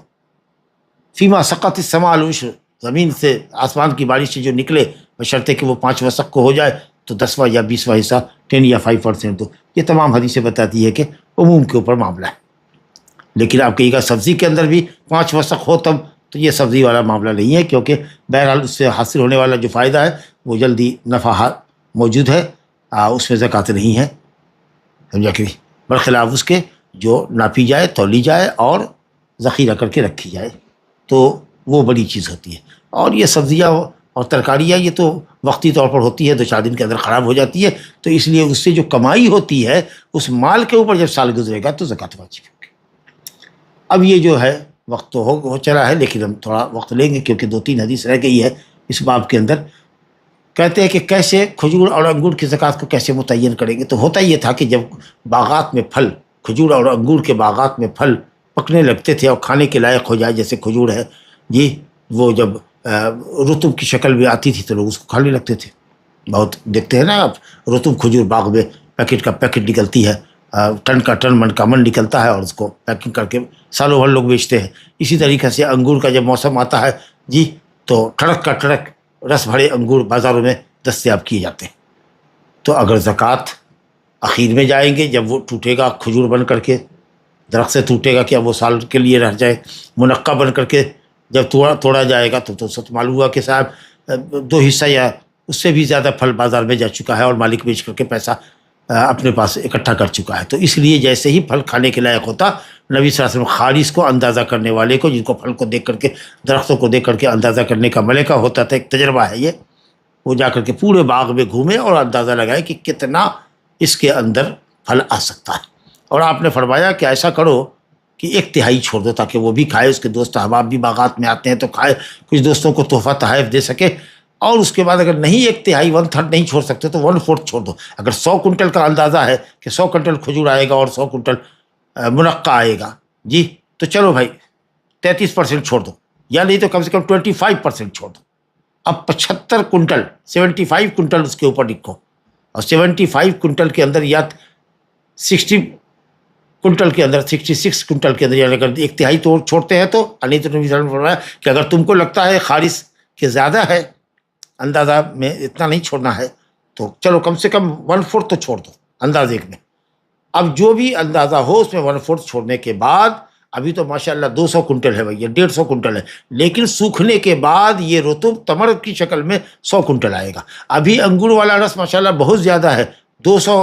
فیما سقط السماء العشر، زمین سے آسمان کی بارش سے جو نکلے بشرطے کہ وہ 5 وسق کو ہو جائے تو 10واں یا 20واں حصہ 10 یا 5% دو۔ یہ تمام حدیثیں بتاتی ہے کہ عموم کے اوپر معاملہ ہے، لیکن آپ کہیے گا سبزی کے اندر بھی 5 وسق ہو تب، تو یہ سبزی والا معاملہ نہیں ہے، کیونکہ بہرحال اس سے حاصل ہونے والا جو فائدہ ہے وہ جلدی نفع موجود ہے، اس میں زکوٰۃ نہیں ہے، سمجھا کہ نہیں، برخلاف اس کے جو ناپی جائے، تولی جائے اور ذخیرہ کر کے رکھی جائے، تو وہ بڑی چیز ہوتی ہے۔ اور یہ سبزیاں اور ترکاریاں یہ تو وقتی طور پر ہوتی ہے، 2-4 دن کے اندر خراب ہو جاتی ہے، تو اس لیے اس سے جو کمائی ہوتی ہے اس مال کے اوپر جب سال گزرے گا تو زکوٰۃ واجب ہوگی۔ اب یہ جو ہے وقت تو ہو چلا ہے، لیکن ہم تھوڑا وقت لیں گے کیونکہ 2-3 حدیث رہ گئی ہے اس باب کے اندر۔ کہتے ہیں کہ کیسے کھجور اور انگور کی زکوٰۃ کو کیسے متعین کریں گے، تو ہوتا یہ تھا کہ جب باغات میں پھل، کھجور اور انگور کے باغات میں پھل پکنے لگتے تھے اور کھانے کے لائق ہو جائے، جیسے کھجور ہے جی، وہ جب رطب کی شکل میں آتی تھی تو لوگ اس کو کھانے لگتے تھے۔ بہت دیکھتے ہیں نا آپ، رطب کھجور باغ میں پیکٹ کا پیکٹ نکلتی ہے، ٹن کا ٹن، من کا من نکلتا ہے، اور اس کو پیکنگ کر کے سالوں بھر لوگ بیچتے ہیں۔ اسی طریقے سے انگور کا جب موسم آتا ہے جی، تو ٹڑک کا ٹڑک رس بھرے انگور بازاروں میں دستیاب کیے جاتے ہیں۔ تو اگر زکوٰۃ اخیر میں جائیں گے، جب وہ ٹوٹے گا کھجور بن کر کے، درخت سے ٹوٹے گا کہ اب وہ سال کے لیے رہ جائے، منقع بن کر کے جب توڑا جائے گا تو سچ معلوم ہوا کہ صاحب 2 حصہ یا اس سے بھی زیادہ پھل بازار میں جا چکا ہے اور مالک بیچ کر کے پیسہ اپنے پاس اکٹھا کر چکا ہے۔ تو اس لیے جیسے ہی پھل کھانے کے لائق ہوتا، نبی صلی اللہ علیہ وسلم خارج کو اندازہ کرنے والے کو، جن کو پھل کو دیکھ کر کے، درختوں کو دیکھ کر کے اندازہ کرنے کا ملکہ ہوتا تھا، ایک تجربہ ہے یہ، وہ جا کر کے پورے باغ میں گھومے اور اندازہ لگائے کہ کتنا اس کے اندر پھل آ سکتا ہے۔ اور آپ نے فرمایا کہ ایسا کرو کہ 1/3 چھوڑ دو تاکہ وہ بھی کھائے، اس کے دوست احباب بھی باغات میں آتے ہیں تو کھائے، کچھ دوستوں کو تحفہ تحائف دے سکے، اور اس کے بعد اگر نہیں 1/3 1/3 نہیں چھوڑ سکتے تو 1/4 چھوڑ دو۔ اگر 100 کنٹل کا اندازہ ہے کہ 100 کنٹل کھجور آئے گا اور 100 کنٹل منقع آئے گا جی، تو چلو بھائی 33% چھوڑ دو، یا نہیں تو کم سے کم 25% چھوڑ دو۔ اب 75 کنٹل 75 کنٹل اس کے اوپر لکھو، اور 75 کنٹل کے اندر یا 60 کنٹل کے اندر 66 کنٹل کے اندر، یعنی اگر 1/3 تو چھوڑتے ہیں تو نہیں تو نبی صلی اللہ علیہ وسلم نے فرمایا کہ اگر تم کو لگتا ہے خارج کہ زیادہ ہے، اندازہ میں اتنا نہیں چھوڑنا ہے، تو چلو کم سے کم 1/4 تو چھوڑ دو اندازے میں۔ اب جو بھی اندازہ ہو اس میں 1/4 چھوڑنے کے بعد، ابھی تو ماشاءاللہ 200 کنٹل ہے بھائی، یہ 150 کنٹل ہے، لیکن سوکھنے کے بعد یہ رطب تمر کی شکل میں 100 کنٹل آئے گا۔ ابھی انگور والا رس ماشاءاللہ بہت زیادہ ہے، 200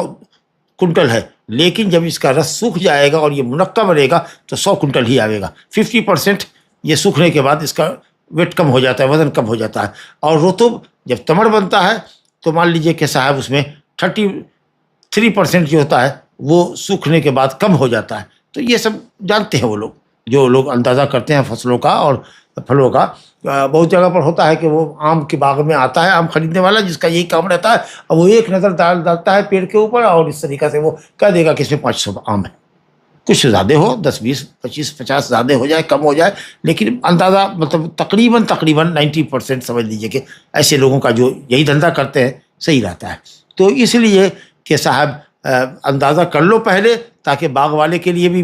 کنٹل ہے، لیکن جب اس کا رس سوکھ جائے گا اور یہ منقع بنے گا تو 100 کنٹل ہی آئے گا. 50% یہ سوکھنے کے بعد اس کا ویٹ کم ہو جاتا ہے، وزن کم ہو جاتا ہے. اور رطب جب تمر بنتا ہے تو مان لیجئے کہ صاحب اس میں 33% جو ہوتا ہے وہ سوکھنے کے بعد کم ہو جاتا ہے. تو یہ سب جانتے ہیں وہ لوگ، جو لوگ اندازہ کرتے ہیں فصلوں کا اور پھلوں کا. بہت جگہ پر ہوتا ہے کہ وہ آم کے باغ میں آتا ہے آم خریدنے والا، جس کا یہی کام رہتا ہے، اور وہ ایک نظر ڈالتا ہے پیڑ کے اوپر اور اس طریقہ سے وہ کہہ دے گا کہ اس میں 500 آم ہے. کچھ زیادہ ہو، 10 20 25 50 زیادہ ہو جائے کم ہو جائے، لیکن اندازہ مطلب تقریباً 90% سمجھ لیجیے کہ ایسے لوگوں کا جو یہی دھندا کرتے ہیں صحیح رہتا ہے. تو اس لیے کہ صاحب اندازہ کر لو پہلے، تاکہ باغ والے کے لیے بھی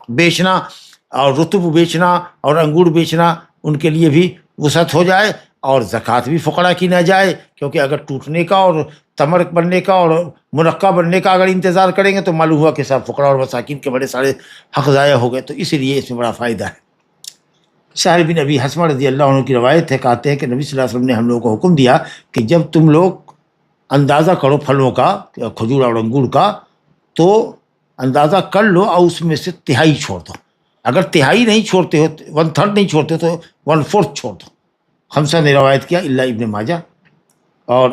بیچنا اور رطب بیچنا اور انگور بیچنا ان کے لیے بھی وسعت ہو جائے، اور زکوٰۃ بھی فقراء کی نہ جائے. کیونکہ اگر ٹوٹنے کا اور تمر بننے کا اور منقع بننے کا اگر انتظار کریں گے تو معلوم ہوا کہ صاحب فقراء اور مساکین کے بڑے سارے حق ضائع ہو گئے. تو اسی لیے اس میں بڑا فائدہ ہے. سہل بن ابی حثمہ رضی اللہ عنہ کی روایت ہے، کہتے ہیں کہ نبی صلی اللہ علیہ وسلم نے ہم لوگوں کو حکم دیا کہ جب تم لوگ اندازہ کرو پھلوں کا، کھجور اور انگور کا، تو اندازہ کر لو اور اس میں سے تہائی چھوڑ دو. اگر تہائی نہیں چھوڑتے ہو، 1/3 نہیں چھوڑتے تو 1/4 چھوڑ دو. خمسہ نے روایت کیا الا ابن ماجہ، اور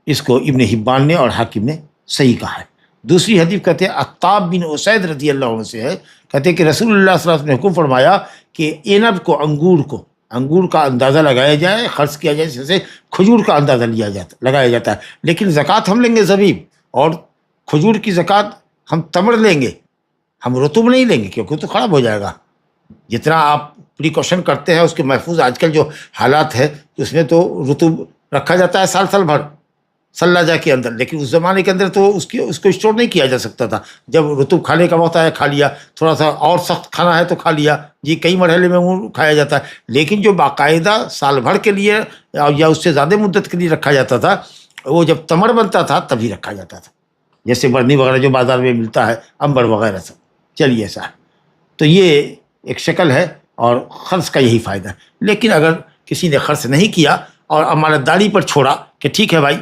اس کو ابن حبان نے اور حاکم نے صحیح کہا ہے. دوسری حدیث کہتے ہیں عطاب بن اسید رضی اللہ عنہ سے ہے، کہتے ہیں کہ رسول اللہ صلی اللہ علیہ وسلم نے حکم فرمایا کہ عنب کو، انگور کا اندازہ لگایا جائے، خرچ کیا جائے، جیسے کھجور کا اندازہ لگایا جاتا ہے. لیکن زکوٰۃ ہم لیں گے زبیب، اور کھجور کی زکوٰۃ ہم تمر لیں گے، ہم رطب نہیں لیں گے کیونکہ تو خراب ہو جائے گا. جتنا آپ پریکاشن کرتے ہیں اس کے محفوظ، آج کل جو حالات ہے اس میں تو رطب رکھا جاتا ہے سال بھر ثلاجہ کے اندر، لیکن اس زمانے کے اندر تو اس کو اسٹور نہیں کیا جا سکتا تھا. جب رطب کھانے کا وقت آیا کھا لیا، تھوڑا سا اور سخت کھانا ہے تو کھا لیا، جی کئی مرحلے میں وہ کھایا جاتا ہے. لیکن جو باقاعدہ سال بھر کے لیے یا اس سے زیادہ مدت کے لیے رکھا جاتا تھا، وہ جب تمر بنتا تھا تبھی رکھا جاتا تھا، جیسے برنی وغیرہ جو بازار میں ملتا ہے، امبر وغیرہ سب. چلیے ایسا ہے. تو یہ ایک شکل ہے اور خرچ کا یہی فائدہ ہے. لیکن اگر کسی نے خرچ نہیں کیا اور امانت داری پر چھوڑا کہ ٹھیک ہے بھائی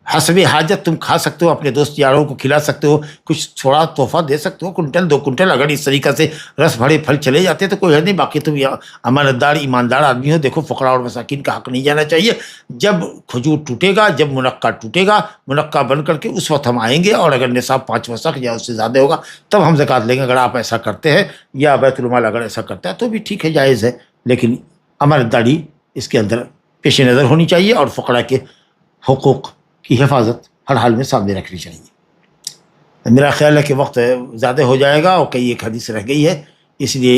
حسب حاجت تم کھا سکتے ہو، اپنے دوست یاروں کو کھلا سکتے ہو، کچھ تھوڑا تحفہ دے سکتے ہو، 1 2 کنٹل، اگر اس طریقہ سے رس بھرے پھل چلے جاتے تو کوئی حد نہیں. باقی تم امانت دار ایماندار آدمی ہو. دیکھو فقراء اور مساکین کا حق نہیں جانا چاہیے. جب کھجور ٹوٹے گا، جب منقع ٹوٹے گا، منقع بن کر کے اس وقت ہم آئیں گے، اور اگر نصاب 5 وسق یا اس سے زیادہ ہوگا تب ہم زکوٰۃ لیں گے. اگر آپ ایسا کرتے ہیں یا بیت المال اگر ایسا کرتا ہے تو بھی ٹھیک ہے، جائز ہے. لیکن امانت داری اس کے اندر پیش نظر ہونی چاہیے، اور فقراء کے حقوق کی حفاظت ہر حال میں سامنے رکھنی چاہیے. میرا خیال ہے کہ وقت زیادہ ہو جائے گا اور کئی ایک حدیث رہ گئی ہے، اس لیے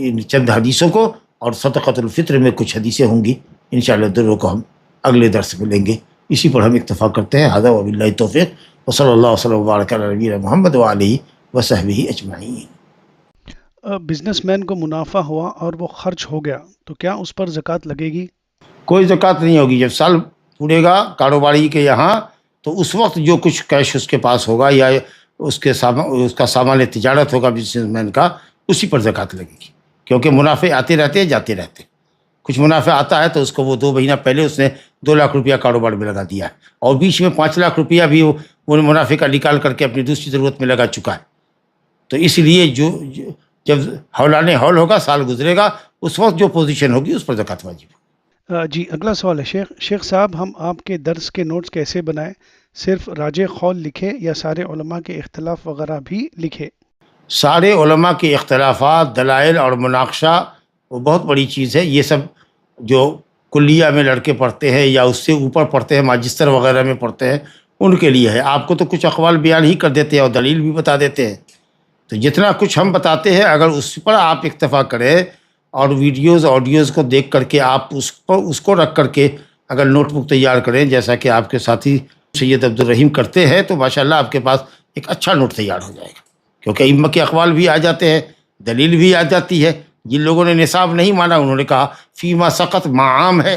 ان چند حدیثوں کو اور صدقۃ الفطر میں کچھ حدیثیں ہوں گی انشاءاللہ دونوں کو ہم اگلے درس میں لیں گے. اسی پر ہم اکتفا کرتے ہیں. ھذا وباللہ التوفیق، وصلی اللہ وسلم وبارک علی نبینا محمد وآلہ وصحبہ اجمعین. بزنس مین کو منافع ہوا اور وہ خرچ ہو گیا تو کیا اس پر زکوٰۃ لگے گی؟ کوئی زکوٰۃ نہیں ہوگی. جب سال پورے گا کاروباری کے یہاں تو اس وقت جو کچھ کیش اس کے پاس ہوگا یا اس کا سامان تجارت ہوگا بزنس مین کا، اسی پر زکوٰۃ لگے گی. کیونکہ منافع آتے رہتے ہیں جاتے رہتے ہیں. کچھ منافع آتا ہے تو اس کو وہ 2 مہینہ پہلے اس نے 2 لاکھ روپیہ کاروبار میں لگا دیا ہے، اور بیچ میں 5 لاکھ روپیہ بھی وہ منافع کا نکال کر کے اپنی دوسری ضرورت میں لگا چکا ہے. تو اس لیے جب ہولان ہول ہوگا، سال گزرے گا، اس وقت جو پوزیشن ہوگی اس پر زکوٰۃ واجب ہے. جی اگلا سوال ہے شیخ صاحب، ہم آپ کے درس کے نوٹس کیسے بنائیں؟ صرف راجح قول لکھے یا سارے علماء کے اختلاف وغیرہ بھی لکھے؟ سارے علماء کے اختلافات، دلائل اور مناقشہ وہ بہت بڑی چیز ہے. یہ سب جو کلیہ میں لڑکے پڑھتے ہیں یا اس سے اوپر پڑھتے ہیں، ماجسٹر وغیرہ میں پڑھتے ہیں، ان کے لیے ہے. آپ کو تو کچھ اقوال بیان ہی کر دیتے ہیں اور دلیل بھی بتا دیتے ہیں. تو جتنا کچھ ہم بتاتے ہیں اگر اس پر آپ اکتفا کریں اور ویڈیوز آڈیوز کو دیکھ کر کے آپ اس کو رکھ کر کے اگر نوٹ بک تیار کریں، جیسا کہ آپ کے ساتھی سید عبدالرحیم کرتے ہیں، تو ماشاءاللہ آپ کے پاس ایک اچھا نوٹ تیار ہو جائے گا. کیونکہ ائمہ کے اقوال بھی آ جاتے ہیں، دلیل بھی آ جاتی ہے. جن لوگوں نے نصاب نہیں مانا انہوں نے کہا فیما سقط معام ہے،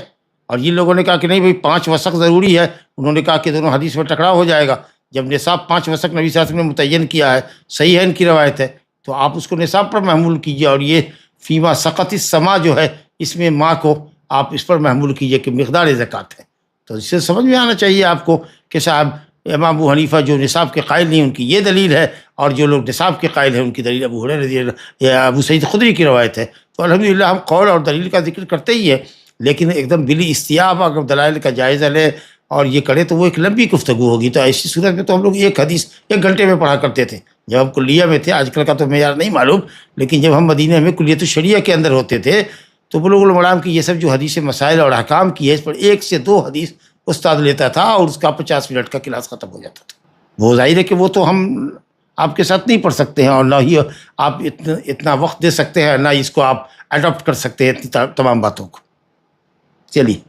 اور جن لوگوں نے کہا کہ نہیں بھائی 5 وسق ضروری ہے، انہوں نے کہا کہ دونوں حدیث میں ٹکراؤ ہو جائے گا. جب نصاب 5 وسق نبی صلی اللہ علیہ وسلم نے متعین کیا ہے، صحیح ہے ان کی روایت ہے، تو آپ اس کو نصاب پر محمول کیجیے. اور یہ فیما سقط السما جو ہے، اس میں ماں کو آپ اس پر محمول کیجیے کہ مقدار زکوٰۃ ہے. تو اس سے سمجھ میں آنا چاہیے آپ کو کہ صاحب امام ابو حنیفہ جو نصاب کے قائل نہیں ان کی یہ دلیل ہے، اور جو لوگ نصاب کے قائل ہیں ان کی دلیل ابو ہریرہ رضی اللہ یا ابو سعید خدری کی روایت ہے۔ تو الحمدللہ ہم قول اور دلیل کا ذکر کرتے ہی ہیں، لیکن ایک دم بلی استیاب اگر دلائل کا جائزہ لے اور یہ کرے تو وہ ایک لمبی گفتگو ہوگی۔ تو ایسی صورت میں تو ہم لوگ ایک حدیث 1 گھنٹے میں پڑھا کرتے تھے جب ہم کلیہ میں تھے، آج کل کا تو معیار نہیں معلوم، لیکن جب ہم مدینہ میں کلیۃ الشریعہ کے اندر ہوتے تھے تو بلوغ المرام کی یہ سب جو حدیث مسائل اور احکام کی ہے اس پر 1 سے 2 حدیث استاد لیتا تھا اور اس کا 50 منٹ کا کلاس ختم ہو جاتا تھا۔ وہ ظاہر ہے کہ وہ تو ہم آپ کے ساتھ نہیں پڑھ سکتے ہیں، اور نہ ہی آپ اتنا وقت دے سکتے ہیں، نہ اس کو آپ اڈاپٹ کر سکتے ہیں اتنی تمام باتوں کو۔ چلیے